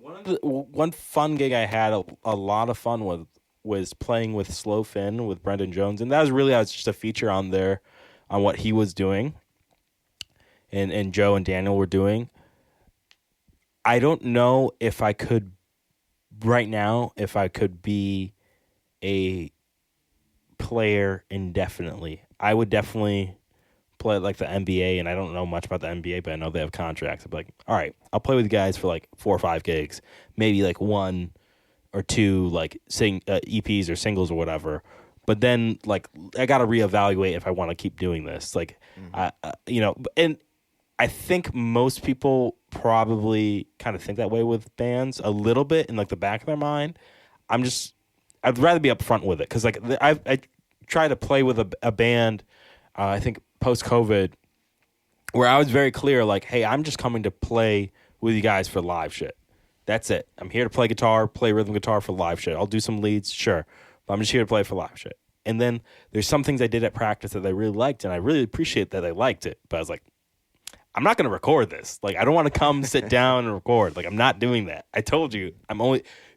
one fun gig I had a lot of fun with was playing with Slow Finn with Brendan Jones, and that was just a feature on there on what he was doing, and Joe and Daniel were doing. I don't know if I could right now be a player indefinitely. I would definitely play like the NBA, and I don't know much about the NBA, but I know they have contracts. I'd be like, all right, I'll play with you guys for like 4 or 5 gigs, maybe like 1 or 2 like EPs or singles or whatever. But then like I got to reevaluate if I want to keep doing this. Like, and I think most people probably kind of think that way with bands a little bit in like the back of their mind. I'd rather be upfront with it, because like I try to play with a band. I think post-COVID, where I was very clear, like, hey, I'm just coming to play with you guys for live shit. That's it. I'm here to play guitar, play rhythm guitar for live shit. I'll do some leads, sure, but I'm just here to play for live shit. And then there's some things I did at practice that they really liked, and I really appreciate that they liked it. But I was like, I'm not going to record this. Like, I don't want to come sit down and record. Like, I'm not doing that. I told you,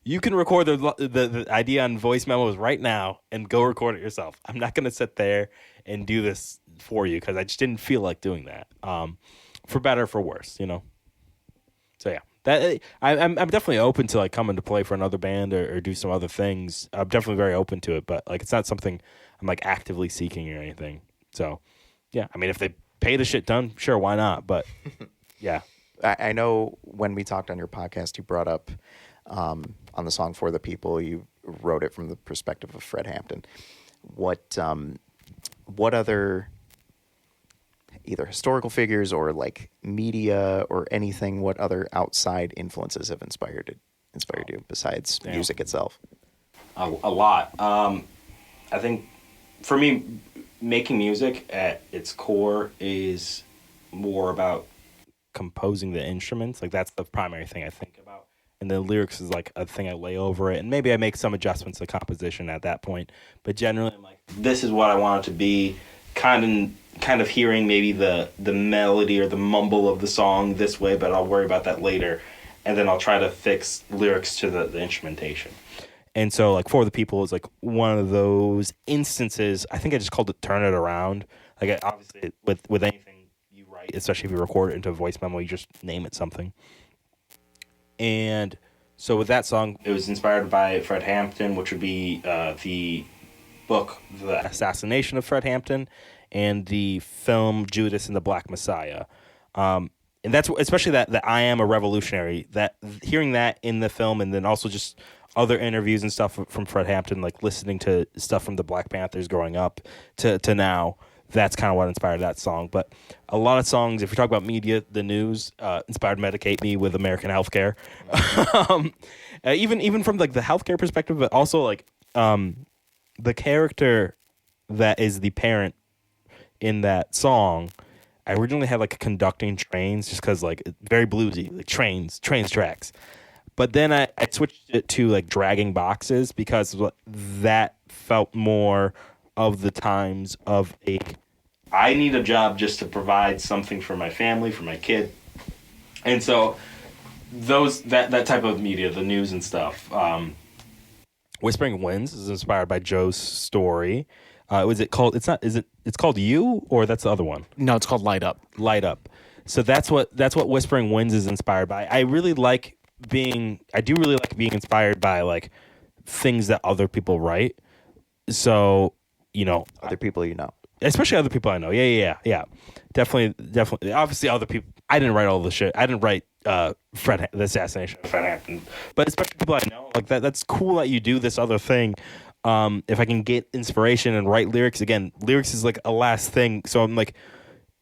you can record the idea on voice memos right now and go record it yourself. I'm not going to sit there and do this for you, because I just didn't feel like doing that. For better or for worse, So yeah, that I'm definitely open to like coming to play for another band or do some other things. I'm definitely very open to it, but like it's not something I'm like actively seeking or anything. So yeah, I mean, if they pay the shit done, sure, why not? But yeah, I know when we talked on your podcast, you brought up on the song For the People, you wrote it from the perspective of Fred Hampton. What other either historical figures or like media or anything. What other outside influences have inspired you besides music itself? A lot. I think for me, making music at its core is more about composing the instruments. Like that's the primary thing I think about. And the lyrics is like a thing I lay over it. And maybe I make some adjustments to composition at that point. But generally I'm like, this is what I want it to be. Kind of hearing maybe the melody or the mumble of the song this way, but I'll worry about that later. And then I'll try to fix lyrics to the instrumentation. And so like For the People is like one of those instances. I think I just called it Turn It Around. Like obviously with anything you write, especially if you record it into a voice memo, you just name it something. And so with that song, it was inspired by Fred Hampton, which would be the book The Assassination of Fred Hampton and the film Judas and the Black Messiah. And that's especially that I Am a Revolutionary, that hearing that in the film, and then also just other interviews and stuff from Fred Hampton, like listening to stuff from the Black Panthers growing up to now. That's kind of what inspired that song. But a lot of songs, if you talk about media, the news, inspired Medicate Me with American healthcare. Even from like the healthcare perspective, but also like the character that is the parent in that song. I originally had like conducting trains just because like very bluesy, like trains, tracks. But then I switched it to like dragging boxes because that felt more of the times of I need a job just to provide something for my family, for my kid. And so that type of media, the news and stuff. Whispering Winds is inspired by Joe's story. Was it called? It's called You, or that's the other one? No, it's called Light Up. Light Up. So that's what Whispering Winds is inspired by. I do really like being inspired by like things that other people write. So, Other people you know. Especially other people I know. Yeah. Definitely. Obviously, other people. I didn't write all the shit. I didn't write the assassination of Fred Hampton. But especially people I know. Like that's cool that you do this other thing. If I can get inspiration and write lyrics, again, lyrics is like a last thing. So I'm like,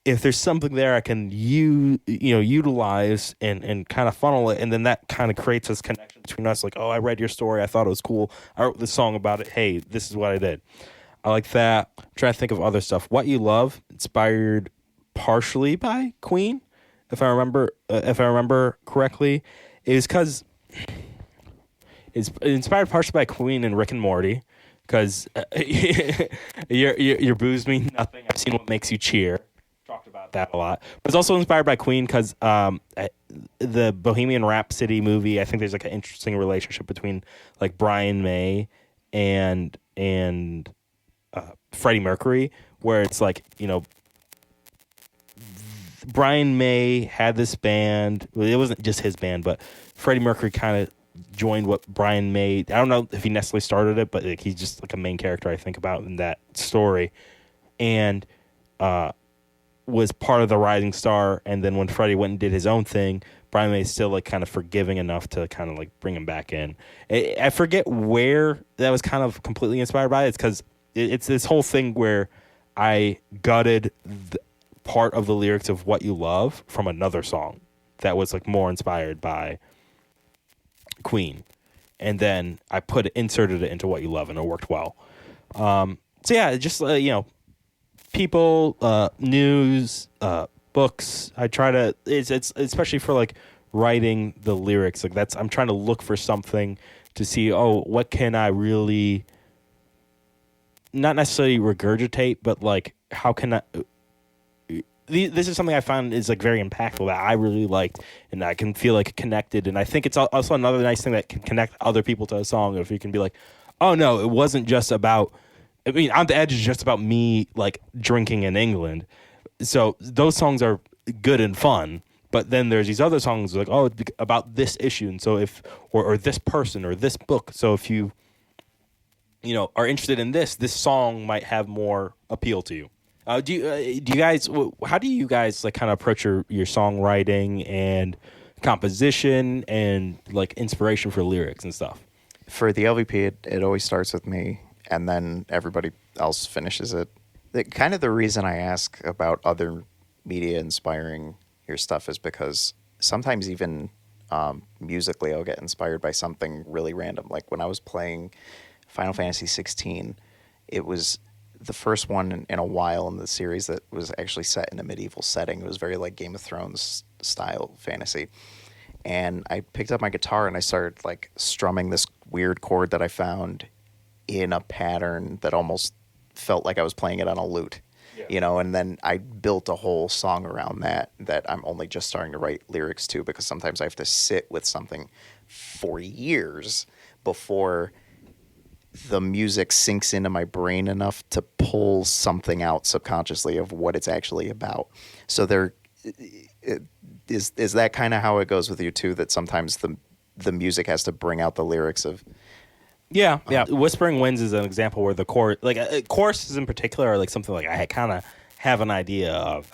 if there's something there I can utilize and kind of funnel it, and then that kind of creates this connection between us. Like, oh, I read your story. I thought it was cool. I wrote this song about it. Hey, this is what I did. I like that. I'm trying to think of other stuff. What You Love, inspired partially by Queen, if I remember correctly. It was because it's inspired partially by Queen and Rick and Morty, because your booze mean nothing. I've seen What Makes You Cheer. Talked about that a lot. But it's also inspired by Queen because the Bohemian Rhapsody movie, I think there's like an interesting relationship between like Brian May and Freddie Mercury, where it's like, Brian May had this band. Well, it wasn't just his band, but Freddie Mercury kind of joined what Brian May. I don't know if he necessarily started it, but like, he's just like a main character I think about in that story, and was part of the rising star. And then when Freddie went and did his own thing, Brian May is still like kind of forgiving enough to kind of like bring him back in. I forget where that was kind of completely inspired by. It's because it's this whole thing where I gutted part of the lyrics of What You Love from another song that was like more inspired by Queen, and then I inserted it into What You Love, and it worked well. So yeah, just people, news, books. I try to. It's especially for like writing the lyrics. Like I'm trying to look for something to see. Oh, what can I really? Not necessarily regurgitate, but like how can I? This is something I found is like very impactful that I really liked, and I can feel like connected. And I think it's also another nice thing that can connect other people to a song. If you can be like, oh no, it wasn't just about. I mean, On the Edge is just about me like drinking in England. So those songs are good and fun, but then there's these other songs like, oh, it's about this issue, and so if or this person or this book. So if you are interested in this song might have more appeal to you. Do you guys? How do you guys like kind of approach your songwriting and composition and like inspiration for lyrics and stuff? For the LVP, it always starts with me, and then everybody else finishes it. Kind of the reason I ask about other media inspiring your stuff is because sometimes even musically I'll get inspired by something really random. Like when I was playing Final Fantasy 16, it was the first one in a while in the series that was actually set in a medieval setting. It was very like Game of Thrones style fantasy. And I picked up my guitar and I started like strumming this weird chord that I found in a pattern that almost felt like I was playing it on a lute. You know, and then I built a whole song around that I'm only just starting to write lyrics to, because sometimes I have to sit with something for years before the music sinks into my brain enough to pull something out subconsciously of what it's actually about. So there is that kind of how it goes with you too, that sometimes the music has to bring out the lyrics of. Yeah. Whispering Winds is an example where the chorus, like choruses in particular, are like something like I kind of have an idea of.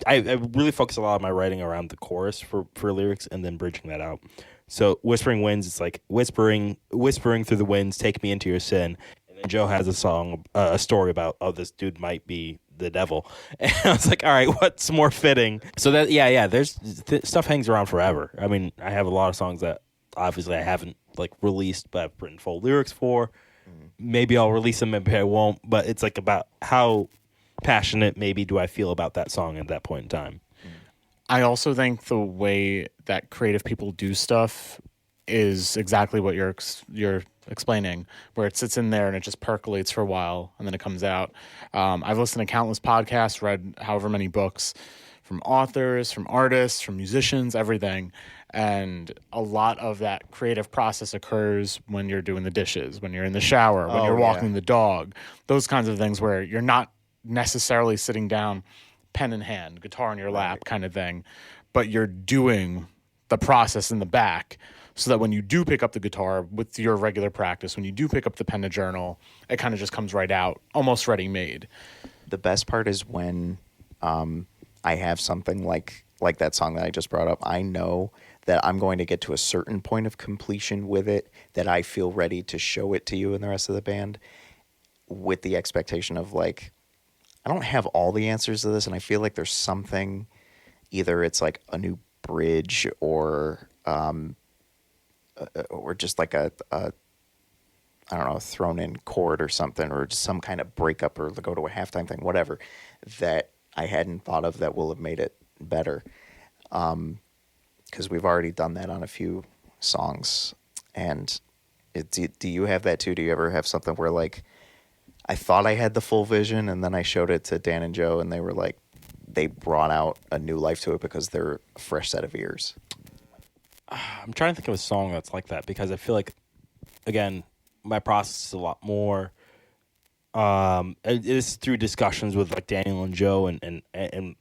I really focus a lot of my writing around the chorus for lyrics and then bridging that out. So Whispering Winds, it's like whispering through the winds, take me into your sin. And then Joe has a story about, oh, this dude might be the devil. And I was like, all right, what's more fitting? So that there's stuff hangs around forever. I mean, I have a lot of songs that obviously I haven't like released, but I've written full lyrics for. Maybe I'll release them, maybe I won't. But it's like about how passionate maybe do I feel about that song at that point in time. I also think the way that creative people do stuff is exactly what you're explaining, where it sits in there and it just percolates for a while and then it comes out. I've listened to countless podcasts, read however many books from authors, from artists, from musicians, everything. And a lot of that creative process occurs when you're doing the dishes, when you're in the shower, when you're walking the dog, those kinds of things where you're not necessarily sitting down, pen in hand, guitar in your lap kind of thing, but you're doing the process in the back so that when you do pick up the guitar with your regular practice, when you do pick up the pen to journal, it kind of just comes right out, almost ready-made. The best part is when I have something like that song that I just brought up. I know that I'm going to get to a certain point of completion with it, that I feel ready to show it to you and the rest of the band, with the expectation of like, I don't have all the answers to this, and I feel like there's something, either it's like a new bridge or just like a I don't know, thrown in chord or something, or just some kind of breakup or go to a halftime thing, whatever, that I hadn't thought of that will have made it better. Because we've already done that on a few songs. And do you have that too? Do you ever have something where like, I thought I had the full vision and then I showed it to Dan and Joe and they were like, they brought out a new life to it because they're a fresh set of ears? I'm trying to think of a song that's like that, because I feel like, again, my process is a lot more. It is through discussions with like Daniel and Joe, and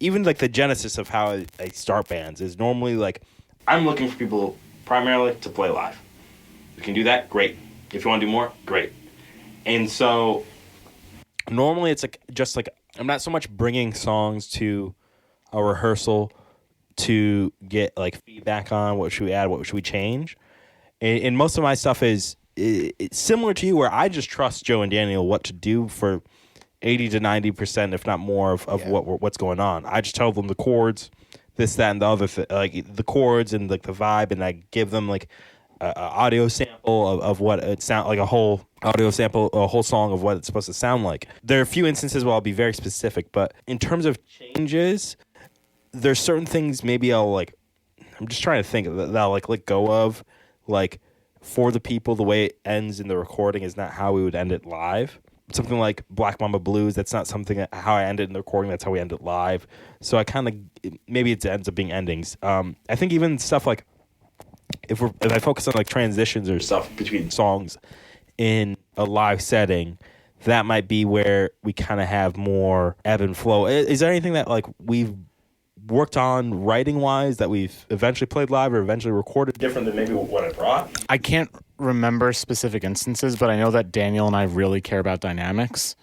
even like the genesis of how I start bands is normally like, I'm looking for people primarily to play live. If you can do that, great. If you want to do more, great. And so normally it's like just like, I'm not so much bringing songs to a rehearsal to get like feedback on what should we add, what should we change. And most of my stuff is it's similar to you, where I just trust Joe and Daniel what to do for 80 to 90%, if not more, of what's going on. I just tell them the chords, this, that, and the other like the chords and like the vibe, and I give them like a audio sample of what it sound like, a whole audio sample, a whole song of what it's supposed to sound like. There are a few instances where I'll be very specific, but in terms of changes, there's certain things maybe I'm just trying to think that I'll like let go of, like For the People, the way it ends in the recording is not how we would end it live. Something like Black Mamba Blues, that's not something how I ended in the recording, that's how we end it live. So I kind of, maybe it ends up being endings. I think even stuff like, if I focus on like transitions or stuff between songs in a live setting, that might be where we kind of have more ebb and flow. Is there anything that like we've worked on writing wise that we've eventually played live or eventually recorded different than maybe what I brought? I can't remember specific instances, but I know that Daniel and I really care about dynamics.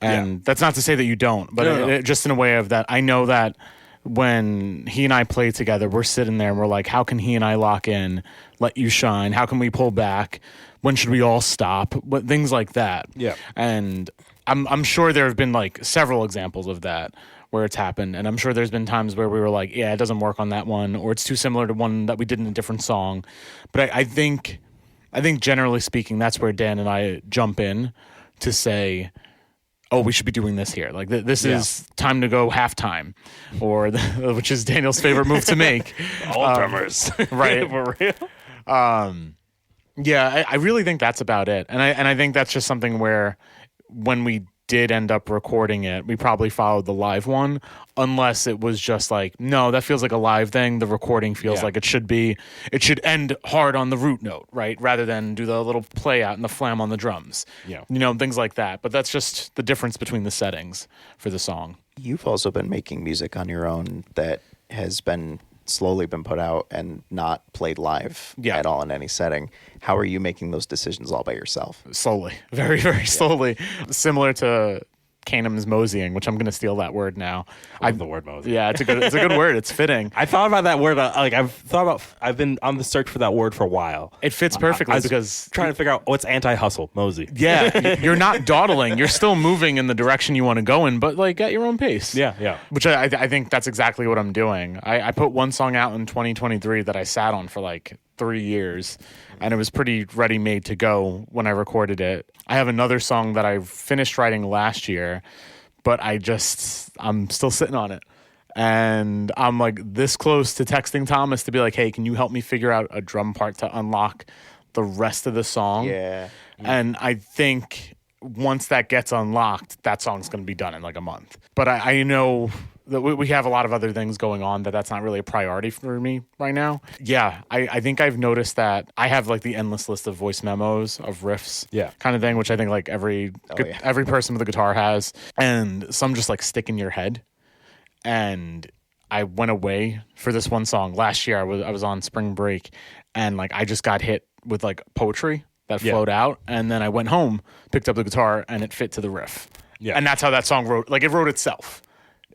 And that's not to say that you don't, but it, just in a way of that, I know that when he and I play together, we're sitting there and we're like, how can he and I lock in, let you shine? How can we pull back? When should we all stop? But things like that. Yeah. And I'm sure there have been like several examples of that where it's happened. And I'm sure there's been times where we were like, yeah, it doesn't work on that one, or it's too similar to one that we did in a different song. But I think generally speaking, that's where Dan and I jump in to say, oh, we should be doing this here. Like this is time to go halftime, or which is Daniel's favorite move to make. All drummers, right? For real. Yeah, I really think that's about it. And I think that's just something where when we did end up recording it, we probably followed the live one, unless it was just like, no, that feels like a live thing. The recording feels like it should be. It should end hard on the root note, right? Rather than do the little play out and the flam on the drums. Yeah. Things like that. But that's just the difference between the settings for the song. You've also been making music on your own that has been slowly been put out and not played live at all in any setting. How are you making those decisions all by yourself? Slowly. Very, very slowly. Similar to Kanem X Moseys, which I'm going to steal that word now. I love the word mosey. Yeah, it's a good word. It's fitting. I thought about that word. I've been on the search for that word for a while. It fits perfectly because trying to figure out what's anti-hustle, mosey. Yeah, you're not dawdling. You're still moving in the direction you want to go in, but like at your own pace. Yeah. Which I think that's exactly what I'm doing. I put one song out in 2023 that I sat on for like 3 years, and it was pretty ready-made to go when I recorded it. I have another song that I finished writing last year, but I'm still sitting on it. And I'm like this close to texting Thomas to be like, hey, can you help me figure out a drum part to unlock the rest of the song? Yeah. And I think once that gets unlocked, that song's going to be done in like a month. But I know that we have a lot of other things going on that's not really a priority for me right now. Yeah, I think I've noticed that I have like the endless list of voice memos of riffs kind of thing, which I think like every person with a guitar has. And some just like stick in your head. And I went away for this one song. Last year I was on spring break, and like I just got hit with like poetry that flowed out. And then I went home, picked up the guitar, and it fit to the riff. Yeah. And that's how that song it wrote itself.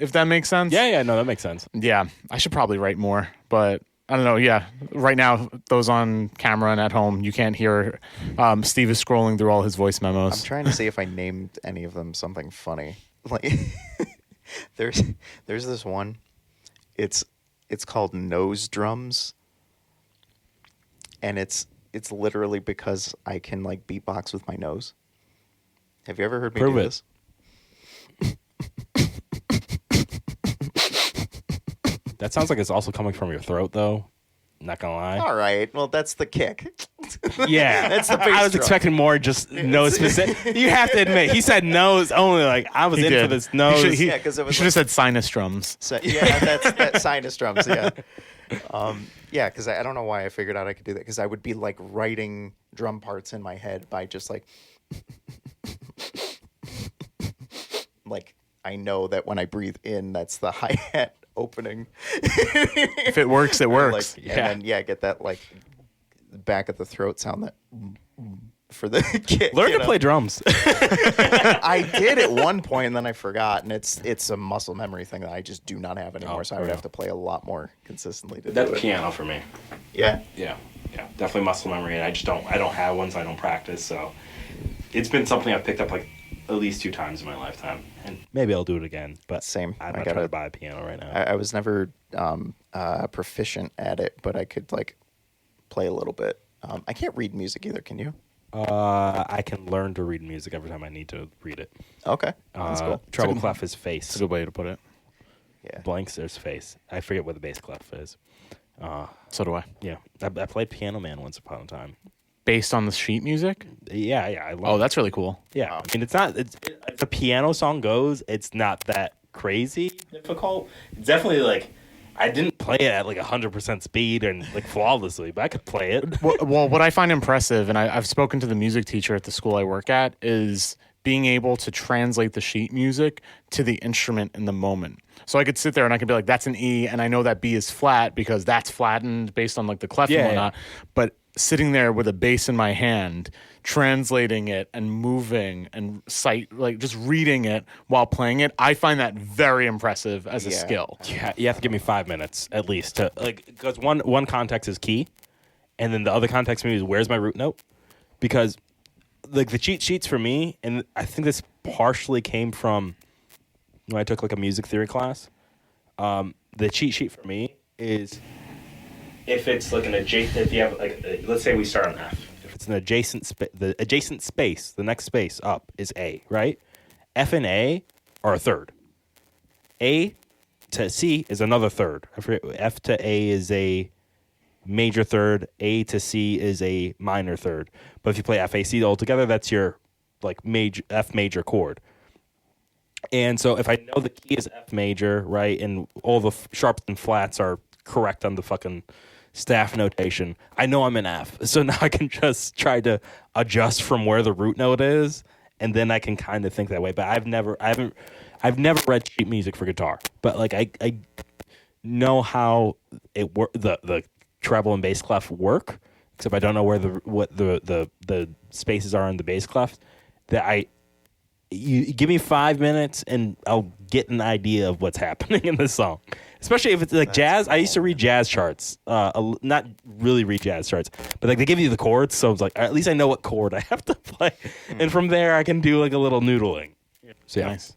If that makes sense. Yeah, no, that makes sense. Yeah, I should probably write more, but I don't know. Yeah, right now, those on camera and at home, you can't hear. Steve is scrolling through all his voice memos. I'm trying to see if I named any of them something funny. Like, there's this one. It's called Nose Drums, and it's literally because I can like beatbox with my nose. Have you ever heard me do this? That sounds like it's also coming from your throat, though. Not gonna lie. All right. Well, that's the kick. Yeah, that's the bass I was drum. expecting more. Just nose specific. You have to admit, he said nose only. Like I was for this nose. Because it was. Should have said sinus drums. That's sinus drums. Yeah. Because I don't know why I figured out I could do that. Because I would be like writing drum parts in my head by just like. Like I know that when I breathe in, that's the hi-hat opening. If it works, it works. Like, and then get that like back of the throat sound that for the kick. Learn to play drums. I did at one point and then I forgot, and it's a muscle memory thing that I just do not have anymore. So I would have to play a lot more consistently to do it. Piano for me. Yeah, definitely muscle memory, and I don't have one, so I don't practice. So it's been something I've picked up like at least 2 times in my lifetime, and maybe I'll do it again. But same. I'm not trying to buy a piano right now. I was never proficient at it, but I could like play a little bit. I can't read music either. Can you? I can learn to read music every time I need to read it. Okay, that's cool. Treble clef is face. That's a good way to put it. Yeah. Blanks there's face. I forget what the bass clef is. So do I. Yeah, I played Piano Man once upon a time. Based on the sheet music? Yeah. I love it. That's really cool. Yeah, I mean, if the piano song goes, it's not that crazy difficult. It's definitely like, I didn't play it at like 100% speed and like flawlessly, but I could play it. Well, what I find impressive, and I've spoken to the music teacher at the school I work at, is being able to translate the sheet music to the instrument in the moment. So I could sit there and I could be like, that's an E, and I know that B is flat because that's flattened based on like the clef and whatnot. But sitting there with a bass in my hand, translating it and moving and just reading it while playing it, I find that very impressive as a skill. Yeah, you have to give me 5 minutes at least to because one context is key, and then the other context maybe is where's my root note, because like the cheat sheets for me, and I think this partially came from when I took like a music theory class. The cheat sheet for me is if it's like an adjacent. If you have like, let's say we start on F. If it's an the adjacent space, the next space up is A, right? F and A are a third. A to C is another third. F to A is a major third. A to C is a minor third. But if you play F, A, C all together, that's your like major F major chord. And so if I know the key is F major, right, and all the sharps and flats are correct on the fucking staff notation, I know I'm in F. So now I can just try to adjust from where the root note is, and then I can kind of think that way. But I've never read sheet music for guitar. But like I know how it the treble and bass clef work, except I don't know where the spaces are in the bass clef. You give me 5 minutes and I'll get an idea of what's happening in this song. Especially if it's like jazz. Cool. I used to read jazz charts. Not really read jazz charts, but like they give you the chords, so it's like at least I know what chord I have to play. And from there I can do like a little noodling. So yeah. Nice.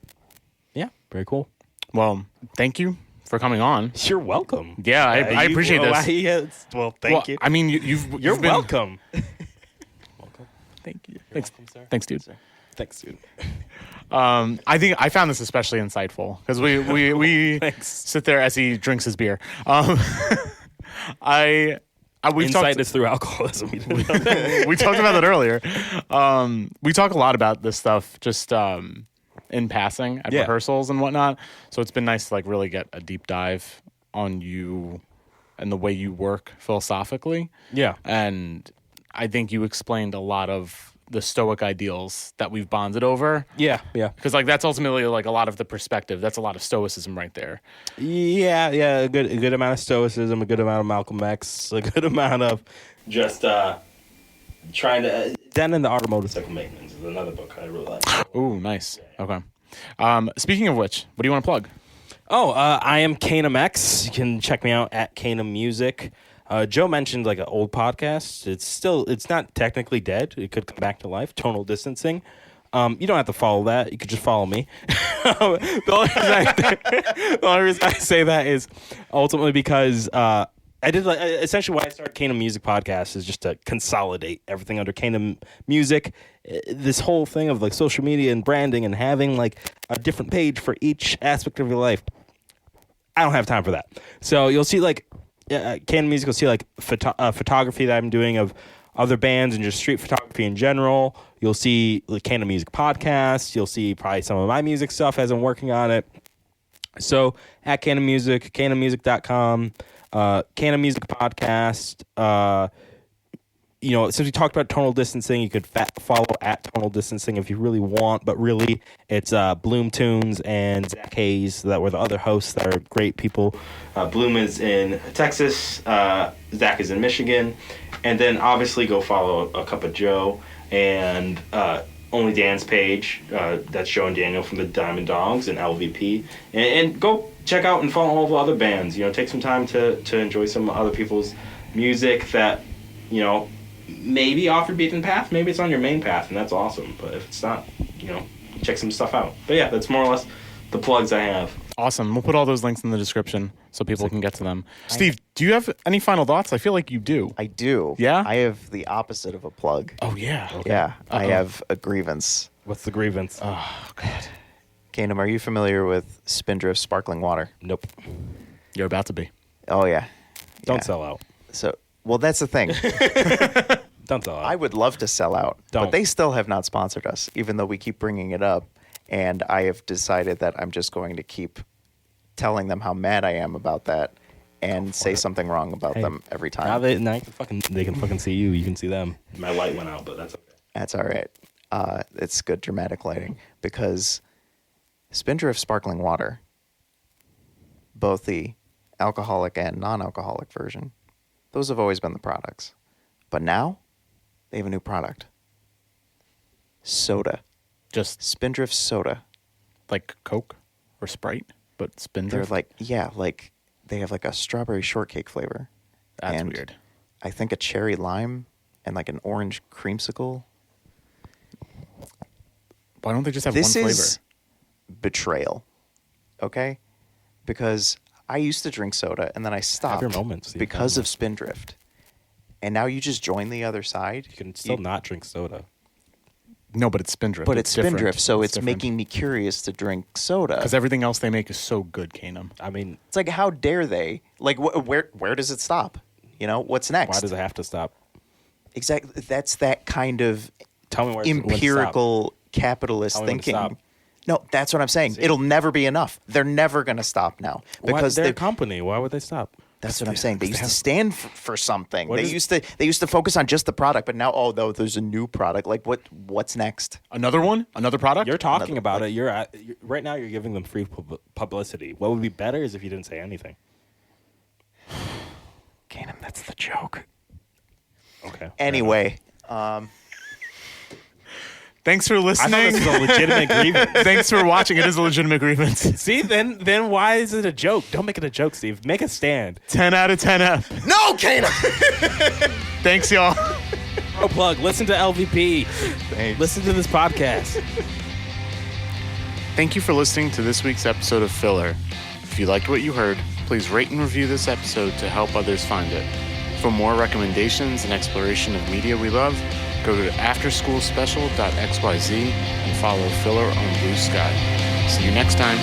Yeah, very cool. Well, thank you for coming on. You're welcome. Yeah, I appreciate this. Thank you. I mean, you're been... welcome. Welcome. Thank you. Thanks, welcome, sir. Thanks, dude. Thanks, dude. I think I found this especially insightful because we sit there as he drinks his beer. Insight is through alcoholism. We talked about that earlier. We talk a lot about this stuff just in passing at rehearsals and whatnot. So it's been nice to like really get a deep dive on you and the way you work philosophically. Yeah, and I think you explained a lot of the Stoic ideals that we've bonded over. Yeah. Because like that's ultimately like a lot of the perspective. That's a lot of Stoicism right there. Yeah. A good amount of Stoicism, a good amount of Malcolm X, a good amount of just trying to. Then in the Art of Motorcycle Maintenance is another book I really like. Ooh, nice. Okay. Speaking of which, what do you want to plug? I am Kanem X. You can check me out at Kanem Music. Joe mentioned like an old podcast. It's not technically dead. It could come back to life. Tonal Distancing. You don't have to follow that. You could just follow me. The only reason I say that is ultimately because I did essentially why I started Kanem Music Podcast is just to consolidate everything under Kanem Music. This whole thing of like social media and branding and having like a different page for each aspect of your life. I don't have time for that. So you'll see like. Kanem Music will see like photography that I'm doing of other bands and just street photography in general. You'll see the Kanem Music podcast. You'll see probably some of my music stuff as I'm working on it. So at Kanem Music, kanemmusic.com, Kanem Music podcast. Since we talked about tonal distancing, you could follow at tonal distancing if you really want, but really it's Bloom Tunes and Zach Hayes that were the other hosts that are great people. Bloom is in Texas, Zach is in Michigan, and then obviously go follow A Cup of Joe and Only Dan's page. That's Joe and Daniel from the Diamond Dogs and LVP, and go check out and follow all the other bands. Take some time to enjoy some other people's music that maybe off your beaten path, maybe it's on your main path, and that's awesome. But if it's not, check some stuff out. But yeah, that's more or less the plugs I have. Awesome. We'll put all those links in the description so people can get to them. Steve, do you have any final thoughts? I feel like you do. I do. Yeah? I have the opposite of a plug. Oh, yeah. Okay. Yeah. I have a grievance. What's the grievance? Oh, God. Kanem, are you familiar with Spindrift sparkling water? Nope. You're about to be. Oh, yeah. Don't sell out. So, well, that's the thing. Don't sell out. I would love to sell out, but they still have not sponsored us, even though we keep bringing it up. And I have decided that I'm just going to keep telling them how mad I am about that and say something wrong about them every time. Now they can fucking see you. You can see them. My light went out, but that's okay. That's all right. It's good dramatic lighting because Spindrift sparkling water, both the alcoholic and non-alcoholic version, those have always been the products. But now they have a new product. Soda. Just Spindrift soda. Like Coke or Sprite, but Spindrift? They're like they have like a strawberry shortcake flavor. That's weird. I think a cherry lime and like an orange creamsicle. Why don't they just have one flavor? This is betrayal. okay? Because I used to drink soda and then I stopped your moments, Steve. because of Spindrift. And now you just join the other side. You can still not drink soda. No, but it's Spindrift. But it's Spindrift, so it's different. making me curious to drink soda. Because everything else they make is so good, Kanem. I mean, It's like, how dare they? Like, where does it stop? You know, what's next? why does it have to stop? Exactly. That's that kind of Tell me when to stop. empirical capitalist Tell me when to thinking. stop. No, that's what I'm saying. It'll never be enough. They're never going to stop now because they're a they. company. Why would they stop? That's what I'm saying. They used to stand for something. What They is- used to focus on just the product, but now there's a new product. Like what's next? Another one? Another product? You're talking about it. You're right now. You're giving them free publicity. What would be better is if you didn't say anything. Kanem, that's the joke. Okay. Anyway, Thanks for I thought listening. this was a legitimate grievance. Thanks for watching. It is a legitimate grievance. See, then why is it a joke? Don't make it a joke, Steve. Make a stand. 10 out of 10 up. no, Kanem. Thanks, y'all. Pro plug. Listen to LVP. Thanks. Listen to this podcast. Thank you for listening to this week's episode of Filler. If you liked what you heard, please rate and review this episode to help others find it. For more recommendations and exploration of media we love, go to afterschoolspecial.xyz and follow Filler on Blue Sky. See you next time.